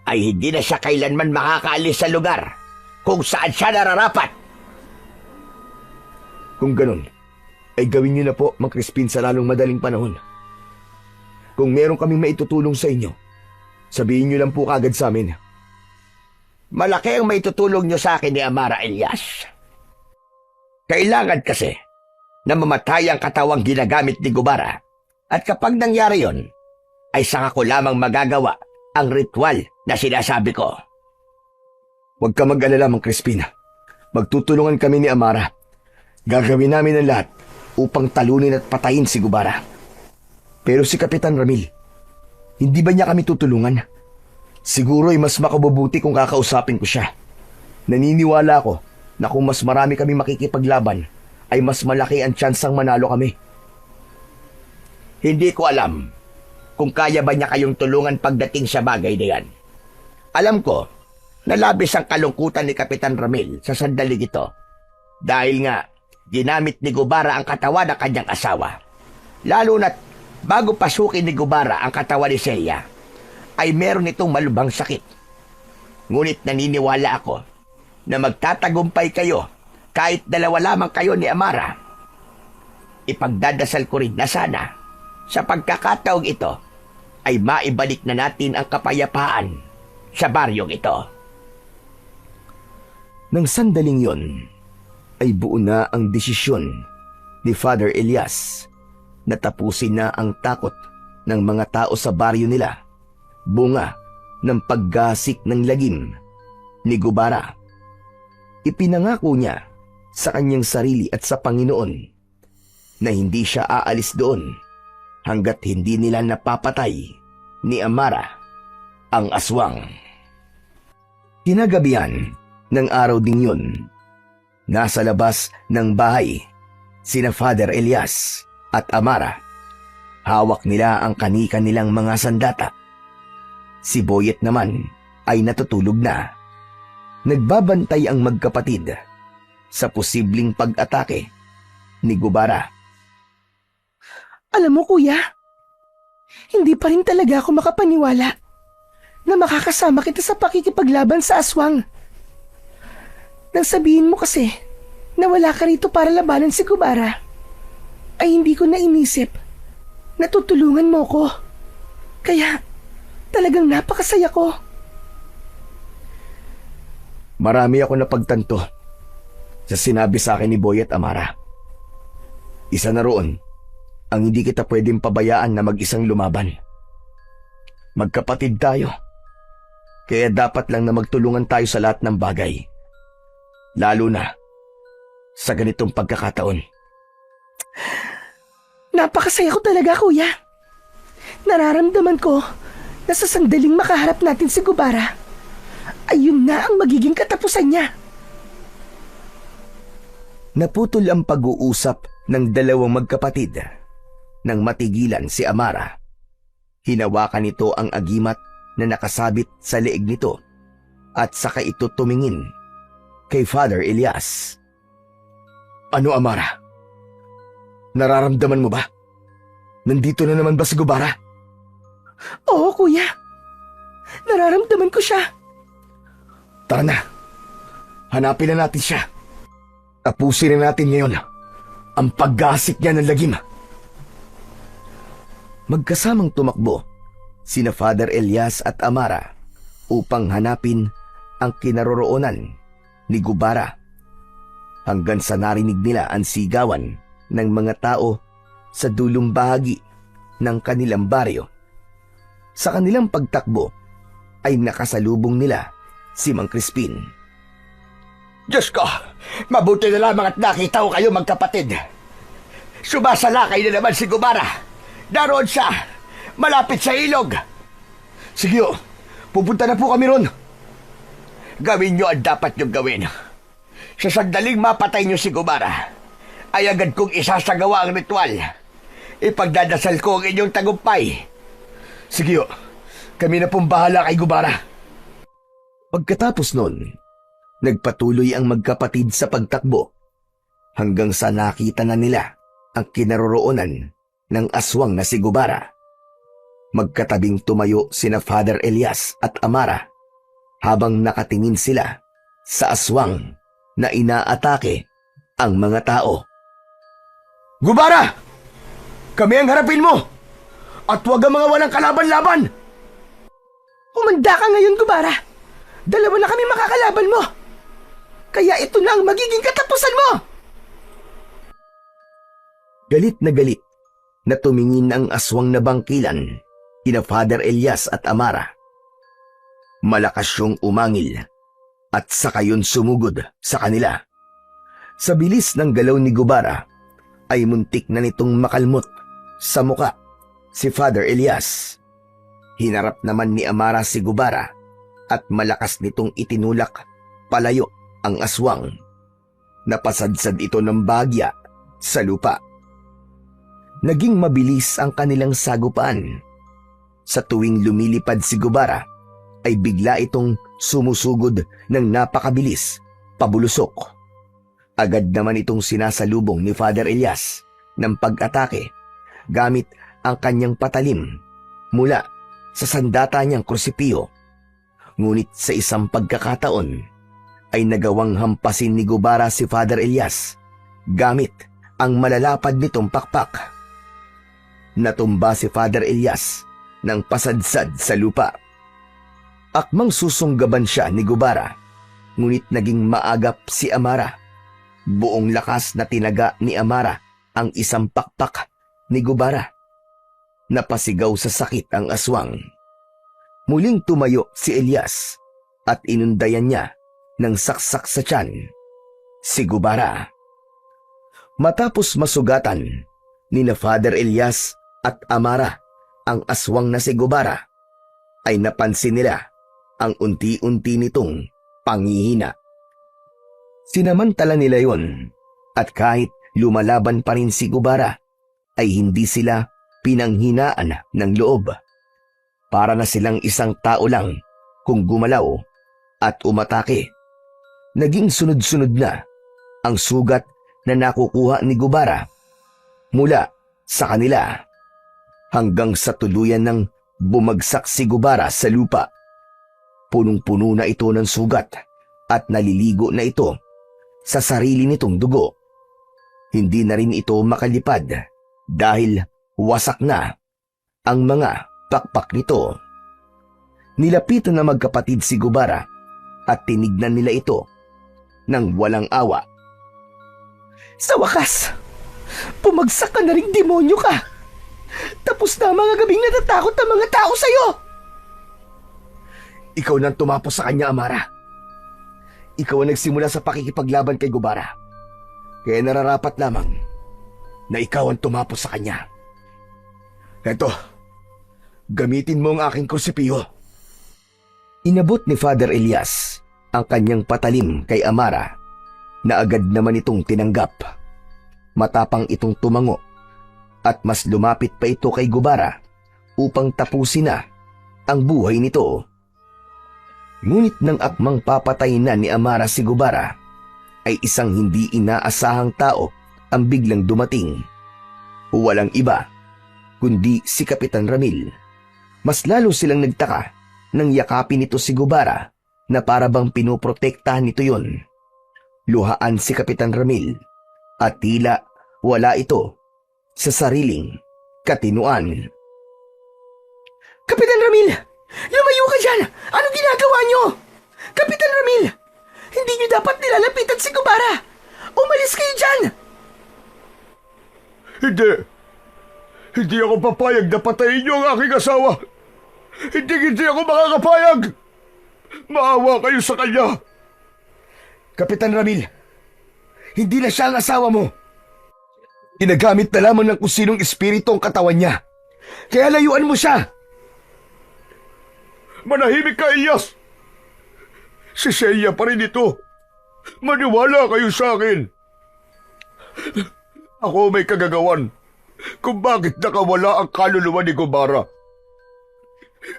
ay hindi na siya kailanman makakaalis sa lugar kung saan siya nararapat.
Kung ganun, ay gawin niyo na po, Mang Crispin, sa lalong madaling panahon. Kung meron kaming maitutulong sa inyo, sabihin niyo lang po kagad sa amin.
Malaki ang maitutulong niyo sa akin ni Amara Elias. Kailangan kasi na mamatay ang katawang ginagamit ni Gubara. At kapag nangyari yon, ay saka ko lamang magagawa ang ritual na sinasabi ko.
Huwag ka mag-alala, Mang Crispin. Magtutulungan kami ni Amara. Gagawin namin ang lahat upang talunin at patayin si Gubara. Pero si Kapitan Ramil, hindi ba niya kami tutulungan? Siguro ay mas makabubuti kung kakausapin ko siya. Naniniwala ako na kung mas marami kami makikipaglaban, ay mas malaki ang tsansang manalo kami.
Hindi ko alam kung kaya ba niya kayong tulungan pagdating sa bagay na yan. Alam ko na labis ang kalungkutan ni Kapitan Ramil sa sandaling ito. Dahil nga, ginamit ni Gubara ang katawan ng kanyang asawa. Lalo na't bago pasukin ni Gubara ang katawan ni Celia, ay meron itong malubhang sakit. Ngunit naniniwala ako na magtatagumpay kayo kahit dalawa lamang kayo ni Amara. Ipagdadasal ko rin na sana sa pagkakataong ito ay maibalik na natin ang kapayapaan sa baryong ito.
Nang sandaling yon, ay buo na ang desisyon ni Father Elias na tapusin na ang takot ng mga tao sa baryo nila, bunga ng paggasik ng lagim ni Gubara. Ipinangako niya sa kanyang sarili at sa Panginoon na hindi siya aalis doon hanggat hindi nila napapatay ni Amara ang aswang. Kinagabihan ng araw ding yun, nasa labas ng bahay sina Father Elias at Amara. Hawak nila ang kani-kanilang mga sandata. Si Boyet naman ay natutulog na. Nagbabantay ang magkapatid sa posibleng pag-atake ni Gubara.
Alam mo, kuya, hindi pa rin talaga ako makapaniwala na makakasama kita sa pakikipaglaban sa aswang. Nang sabihin mo kasi na wala ka rito para labanan si Gubara, ay hindi ko na inisip na tutulungan mo ko. Kaya talagang napakasaya ko.
Marami ako napagtanto sa sinabi sa akin ni Boyet, Amara. Isa na roon ang hindi kita pwedeng pabayaan na mag-isang lumaban. Magkapatid tayo, kaya dapat lang na magtulungan tayo sa lahat ng bagay. Lalo na sa ganitong pagkakataon.
Napakasaya ko talaga, kuya. Nararamdaman ko na sa sandaling makaharap natin si Gubara, ayun na ang magiging katapusan niya.
Naputol ang pag-uusap ng dalawang magkapatid nang matigilan si Amara. Hinawakan nito ang agimat na nakasabit sa leeg nito at saka ito tumingin kay Father Elias. Ano, Amara? Nararamdaman mo ba? Nandito na naman ba si Gubara?
Oo, kuya. Nararamdaman ko siya.
Tara na. Hanapin na natin siya. Tapusin na natin ngayon ang paggasik niya ng lagim. Magkasamang tumakbo sina Father Elias at Amara upang hanapin ang kinaroroonan ni Gubara. Hanggang sa narinig nila ang sigawan ng mga tao sa dulong bahagi ng kanilang baryo. Sa kanilang pagtakbo ay nakasalubong nila si Mang Crispin.
Diyos ko, mabuti na lamang at nakita ko kayo magkapatid. Sumasalakay na naman si Gubara. Daroon siya, malapit sa ilog.
Sige o, pupunta na po kami ron.
Gawin niyo ang dapat niyong gawin. Sa sandaling mapatay niyo si Gubara, ay agad kong isasagawa ang ritual. Ipagdadasal ko ang inyong tagumpay.
Sige o, kami na pong bahala kay Gubara. Pagkatapos nun, nagpatuloy ang magkapatid sa pagtakbo hanggang sa nakita na nila ang kinaroroonan ng aswang na si Gubara. Magkatabing tumayo sina Father Elias at Amara habang nakatingin sila sa aswang na inaatake ang mga tao.
Gubara! Kami ang harapin mo! At huwag ang mga walang kalaban-laban!
Humanda ka ngayon, Gubara. Dalawa na kami makakalaban mo. Kaya ito na ang magiging katapusan mo!
Galit na tumingin ang aswang na bangkilan ina Father Elias at Amara. Malakas siyang umangil at saka yun sumugod sa kanila. Sa bilis ng galaw ni Gubara ay muntik na nitong makalmot sa muka si Father Elias. Hinarap naman ni Amara si Gubara at malakas nitong itinulak palayo ang aswang. Napasadsad ito ng bagya sa lupa. Naging mabilis ang kanilang sagupaan. Sa tuwing lumilipad si Gubara, ay bigla itong sumusugod ng napakabilis, pabulusok. Agad naman itong sinasalubong ni Father Elias ng pag-atake gamit ang kanyang patalim mula sa sandata niyang krusipiyo. Ngunit sa isang pagkakataon ay nagawang hampasin ni Gubara si Father Elias gamit ang malalapad nitong pakpak. Natumba si Father Elias ng pasadsad sa lupa. Akmang susunggaban siya ni Gubara, ngunit naging maagap si Amara. Buong lakas na tinaga ni Amara ang isang pakpak ni Gubara. Napasigaw sa sakit ang aswang. Muling tumayo si Elias at inundayan niya ng saksak sa tiyan si Gubara. Matapos masugatan ni na Father Elias at Amara ang aswang na si Gubara, ay napansin nila ang unti-unti nitong panghihina. Sinamantala nila yon at kahit lumalaban pa rin si Gubara, ay hindi sila pinanghinaan ng loob. Para na silang isang tao lang kung gumalaw at umatake. Naging sunod-sunod na ang sugat na nakukuha ni Gubara mula sa kanila hanggang sa tuluyan ng bumagsak si Gubara sa lupa. Punong-puno na ito ng sugat at naliligo na ito sa sarili nitong dugo. Hindi na rin ito makalipad dahil wasak na ang mga pakpak nito. Nilapitan na magkapatid si Gubara at tinignan nila ito ng walang awa.
Sa wakas, pumagsak ka na ring demonyo ka. Tapos na ang mga gabing natatakot ng mga tao sa'yo.
Ikaw nang tumapos sa kanya, Amara. Ikaw ang nagsimula sa pakikipaglaban kay Gubara. Kaya nararapat lamang na ikaw ang tumapos sa kanya. Eto, gamitin mo ang aking krusipiyo. Inabot ni Father Elias ang kanyang patalim kay Amara na agad naman itong tinanggap. Matapang itong tumango at mas lumapit pa ito kay Gubara upang tapusin na ang buhay nito. Ngunit nang akmang papatay na ni Amara si Gubara, ay isang hindi inaasahang tao ang biglang dumating. Walang iba kundi si Kapitan Ramil. Mas lalo silang nagtaka nang yakapin nito si Gubara na para bang pinoprotektahan nito yon. Luhaan si Kapitan Ramil at tila wala ito sa sariling katinuan.
Kapitan Ramil, Lumayo ka dyan! Anong ginagawa nyo? Kapitan Ramil! Hindi nyo dapat nilalapitan si Gubara! Umalis kayo dyan!
Hindi. Hindi ako papayag na patayin niyo ang aking asawa. Hindi ako makakapayag. Maawa kayo sa kanya.
Kapitan Ramil, hindi na siya ang asawa mo. Ginagamit na lamang ng kung sinong espiritu ang katawan niya. Kaya layuan mo siya.
Manahimik ka, Elias. Si Celia pa rin ito. Maniwala kayo sa akin. Ako may kagagawan kung bakit nakawala ang kaluluwa ni Gubara.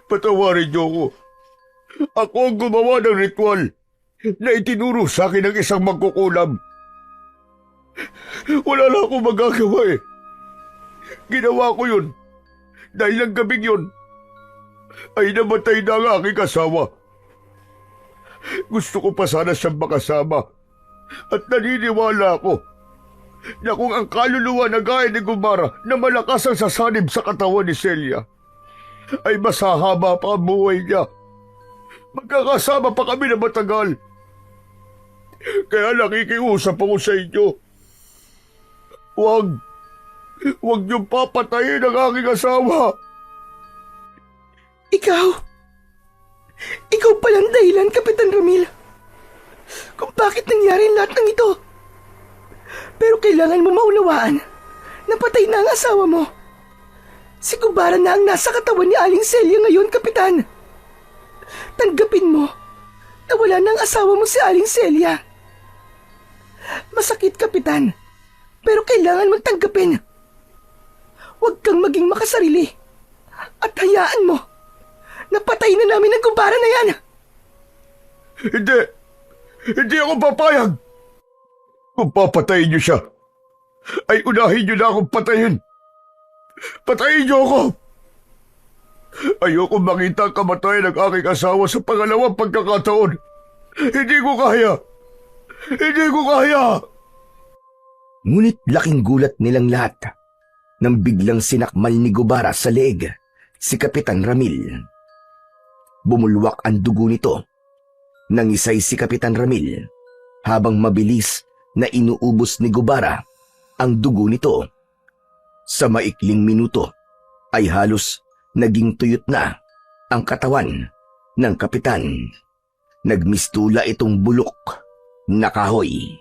Patawarin niyo ako. Ako ang gumawa ng ritual na itinuro sa akin ng isang magkukulam. Wala na akong magagawa eh. Ginawa ko yun dahil ang gabing yun ay namatay na ang aking asawa. Gusto ko pa sana siyang makasama at naniniwala ako na kung ang kaluluwa na gaya ni Gubara na malakas ang sasanib sa katawan ni Celia ay masahaba pa ang buhay niya. Magkakasama pa kami na matagal. Kaya nakikiusap ako sa inyo. Huwag niyong papatayin ang aking asawa.
Ikaw palang dahilan, Kapitan Ramil, kung bakit nangyari lahat ng ito. Pero kailangan mo maunawaan na patay na ang asawa mo. Si Gubara na ang nasa katawan ni Aling Celia ngayon, Kapitan. Tanggapin mo na wala na ang asawa mo si Aling Celia. Masakit, Kapitan, pero kailangan mong tanggapin. Huwag kang maging makasarili at hayaan mo na patay na namin ang Gubara na yan.
Hindi ako papayag. Kung papatayin niyo siya, ay unahin niyo na akong patayin. Patayin niyo ako. Ayoko makita ang kamatayan ng aking asawa sa pangalawang pagkakataon. Hindi ko kaya. Hindi ko kaya.
Ngunit laking gulat nilang lahat nang biglang sinakmal ni Gubara sa leeg si Kapitan Ramil. Bumulwak ang dugo nito. Nangisay si Kapitan Ramil habang mabilis na inuubos ni Gubara ang dugo nito. Sa maikling minuto ay halos naging tuyot na ang katawan ng kapitan. Nagmistula itong bulok na kahoy.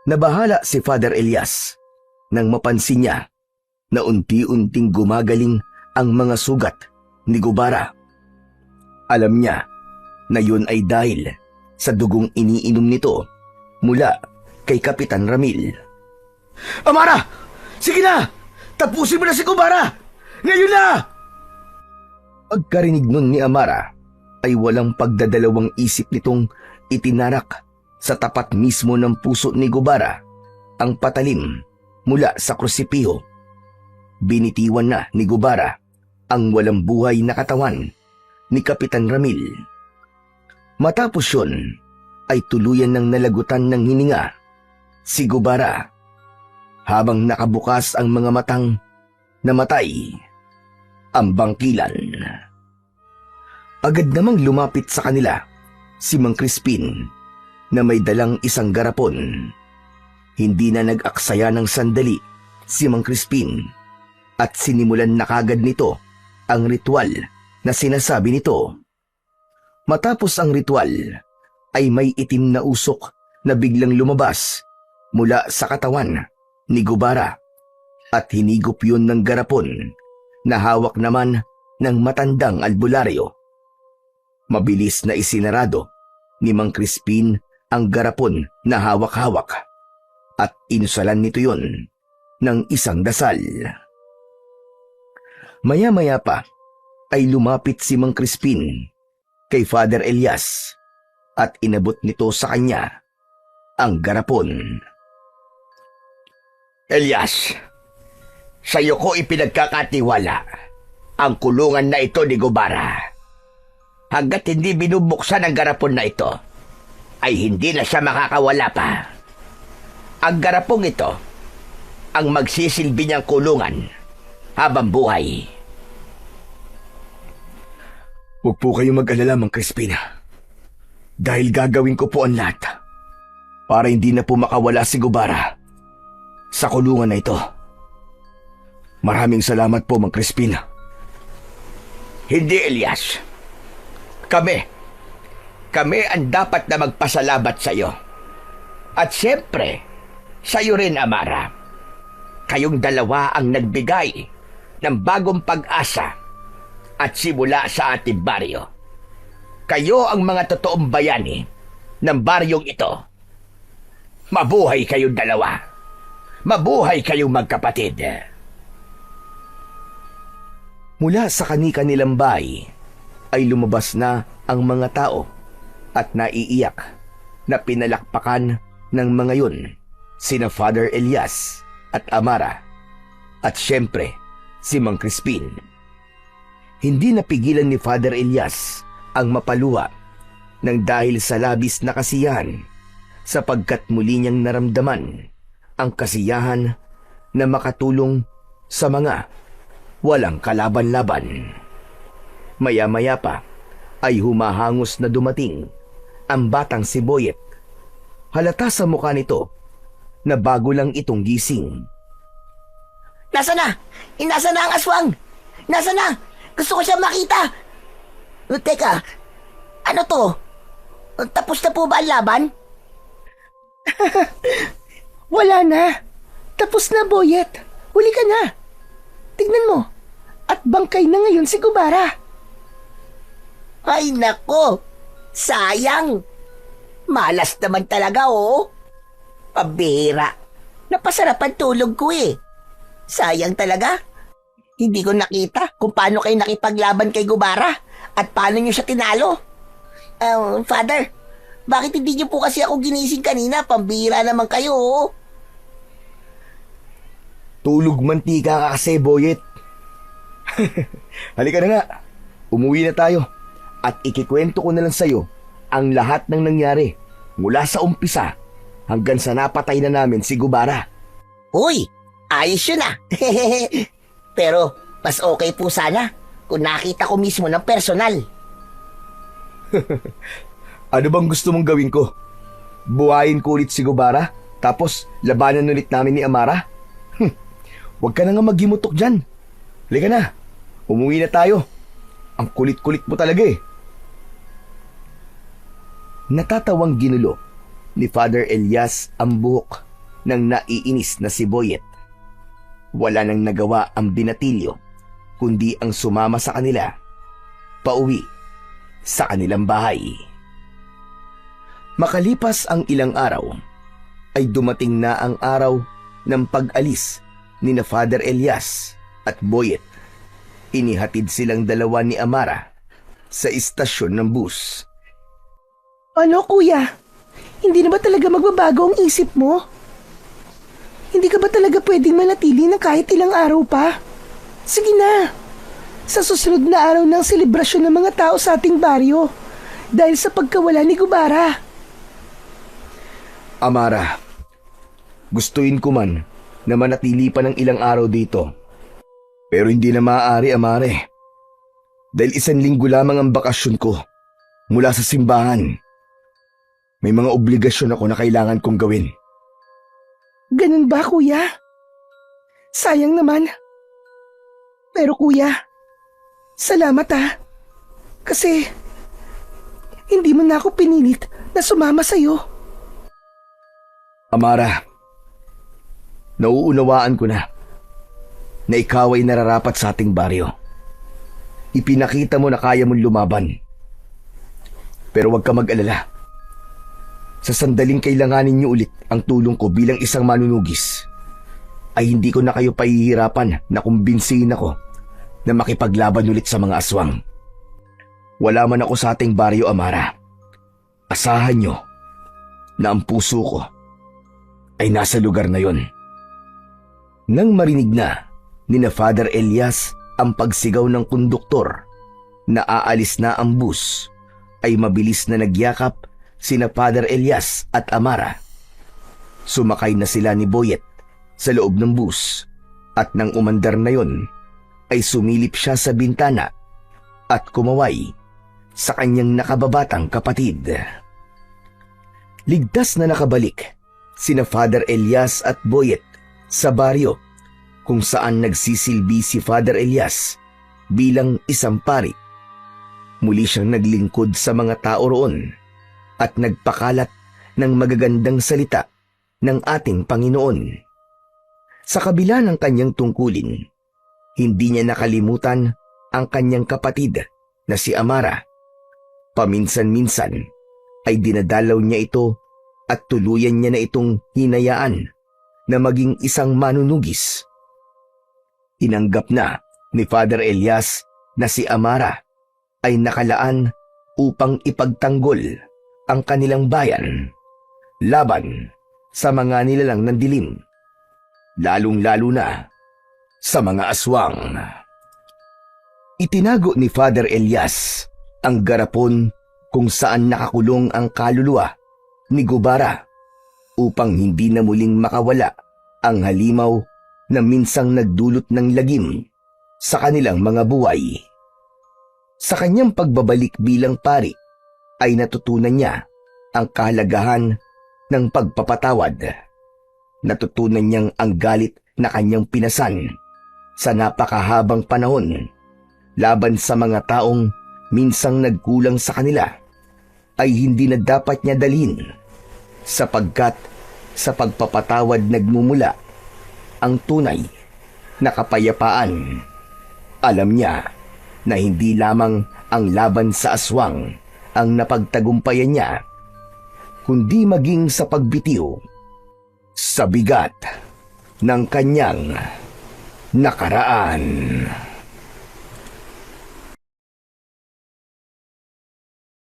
Nabahala si Father Elias nang mapansin niya na unti-unting gumagaling ang mga sugat ni Gubara. Alam niya na yun ay dahil sa dugong iniinom nito mula kay Kapitan Ramil.
Amara! Sige na! Tapusin mo na si Gubara! Ngayon na!
Pagkarinig nun ni Amara ay walang pagdadalawang isip nitong itinarak sa tapat mismo ng puso ni Gubara ang patalim mula sa krusipiho. Binitiwan na ni Gubara ang walang buhay na katawan ni Kapitan Ramil. Matapos yun ay tuluyan ng nalagutan ng hininga si Gubara habang nakabukas ang mga matang namatay ang bangkilan. Agad namang lumapit sa kanila si Mang Crispin na may dalang isang garapon. Hindi na nag-aksaya ng sandali si Mang Crispin at sinimulan na kagad nito ang ritual na sinasabi nito. Matapos ang ritual ay may itim na usok na biglang lumabas mula sa katawan ni Gubara at hinigop yun ng garapon na hawak naman ng matandang albularyo. Mabilis na isinarado ni Mang Crispin ang garapon na hawak-hawak at inusalan nito yun ng isang dasal. Maya-maya pa ay lumapit si Mang Crispin kay Father Elias at inabot nito sa kanya ang garapon.
Elias, sa'yo ko ipinagkakatiwala ang kulungan na ito ni Gubara. Hanggat hindi binubuksan ang garapon na ito, ay hindi na siya makakawala pa. Ang garapong ito ang magsisilbi niyang kulungan habang buhay.
Huwag po kayong mag-alala, Mang Crispin. Dahil gagawin ko po ang lahat para hindi na po makawala si Gubara sa kulungan na ito. Maraming salamat po, Mang Crispin.
Hindi, Elias. Kami ang dapat na magpasalamat sa iyo. At siyempre, sa iyo rin, Amara. Kayong dalawa ang nagbigay ng bagong pag-asa at simula sa ating baryo. Kayo ang mga totoong bayani ng baryong ito. Mabuhay kayong dalawa. Mabuhay kayong magkapatid.
Mula sa kani-kanilang bahay ay lumabas na ang mga tao at naiiyak na pinalakpakan ng mga yun sina Father Elias at Amara at syempre si Mang Crispin. Hindi napigilan ni Father Elias ang mapaluha nang dahil sa labis na kasiyahan sapagkat muli niyang naramdaman ang kasiyahan na makatulong sa mga walang kalaban-laban. Maya-maya pa ay humahangos na dumating ang batang si Boyet. Halata sa mukha nito na bago lang itong gising.
Nasa na? Nasa na ang aswang? Nasa na? Gusto ko siya makita. Teka, ano to? Tapos na po ba ang laban?
Wala na. Tapos na, Boyet. Huli ka na. Tignan mo. At bangkay na ngayon si Gubara.
Ay nako, sayang. Malas naman talaga, oh. Pabira. Napasarap ang tulog ko eh. Sayang talaga. Hindi ko nakita kung paano kayo nakipaglaban kay Gubara at paano niyo siya tinalo. Father, bakit hindi niyo po kasi ako ginising kanina? Pambira naman kayo, oh.
Tulog mantika ka kasi, Boyet. Halika na nga. Umuwi na tayo. At ikikwento ko na lang sa'yo ang lahat ng nangyari mula sa umpisa hanggang sa napatay na namin si Gubara.
Uy, ayos yun ah. Pero mas okay po sana kung nakita ko mismo ng personal.
Ano bang gusto mong gawin ko? Buhayin ko ulit si Gubara tapos labanan ulit namin ni Amara? Huwag ka na nga maghimutok dyan. Halika na, umuwi na tayo. Ang kulit-kulit mo talaga eh. Natatawang ginulo ni Father Elias ang buhok ng naiinis na si Boyet. Wala nang nagawa ang binatilyo kundi ang sumama sa kanila pauwi sa kanilang bahay. Makalipas ang ilang araw ay dumating na ang araw ng pag-alis ni na Father Elias at Boyet. Inihatid silang dalawa ni Amara sa istasyon ng bus.
Ano, kuya? Hindi na ba talaga magbabago ang isip mo? Hindi ka ba talaga pwedeng manatili ng kahit ilang araw pa? Sige na. Sa susunod na araw ng selebrasyon ng mga tao sa ating baryo dahil sa pagkawala ni Gubara.
Amara, gustuin ko man na manatili pa ng ilang araw dito. Pero hindi na maaari, Amare. Dahil 1 linggo lamang ang bakasyon ko mula sa simbahan. May mga obligasyon ako na kailangan kong gawin.
Ganun ba, kuya? Sayang naman. Pero kuya, salamat ah. Kasi hindi mo na ako pinilit na sumama sa'yo.
Amara, nauunawaan ko na ikaw ay nararapat sa ating baryo. Ipinakita mo na kaya mong lumaban. Pero huwag ka mag-alala. Sa sandaling kailanganin niyo ulit ang tulong ko bilang isang manunugis, ay hindi ko na kayo pahihirapan na kumbinsihin ako na makipaglaban ulit sa mga aswang. Wala man ako sa ating baryo, Amara. Asahan niyo na ang puso ko ay nasa lugar na yon. Nang marinig na ni na Father Elias ang pagsigaw ng konduktor na aalis na ang bus, ay mabilis na nagyakap sina Father Elias at Amara. Sumakay na sila ni Boyet sa loob ng bus at nang umandar na yon, ay sumilip siya sa bintana at kumaway sa kanyang nakababatang kapatid. Ligtas na nakabalik sina Father Elias at Boyet sa baryo kung saan nagsisilbi si Father Elias bilang isang pari. Muli siyang naglingkod sa mga tao roon at nagpakalat ng magagandang salita ng ating Panginoon. Sa kabila ng kanyang tungkulin, hindi niya nakalimutan ang kanyang kapatid na si Amara. Paminsan-minsan ay dinadalaw niya ito at tuluyan niya na itong hinayaan na maging isang manunugis. Tinanggap na ni Father Elias na si Amara ay nakalaan upang ipagtanggol ang kanilang bayan laban sa mga nilalang ng dilim, lalong-lalo na sa mga aswang. Itinago ni Father Elias ang garapon kung saan nakakulong ang kaluluwa ni Gubara upang hindi na muling makawala ang halimaw na minsang nagdulot ng lagim sa kanilang mga buhay. Sa kanyang pagbabalik bilang pari ay natutunan niya ang kahalagahan ng pagpapatawad. Natutunan niyang ang galit na kanyang pinasan sa napakahabang panahon laban sa mga taong minsang nagkulang sa kanila ay hindi na dapat niya dalhin, sapagkat sa pagpapatawad nagmumula ang tunay na kapayapaan. Alam niya na hindi lamang ang laban sa aswang ang napagtagumpayan niya, kundi maging sa pagbitiw sa bigat ng kanyang nakaraan.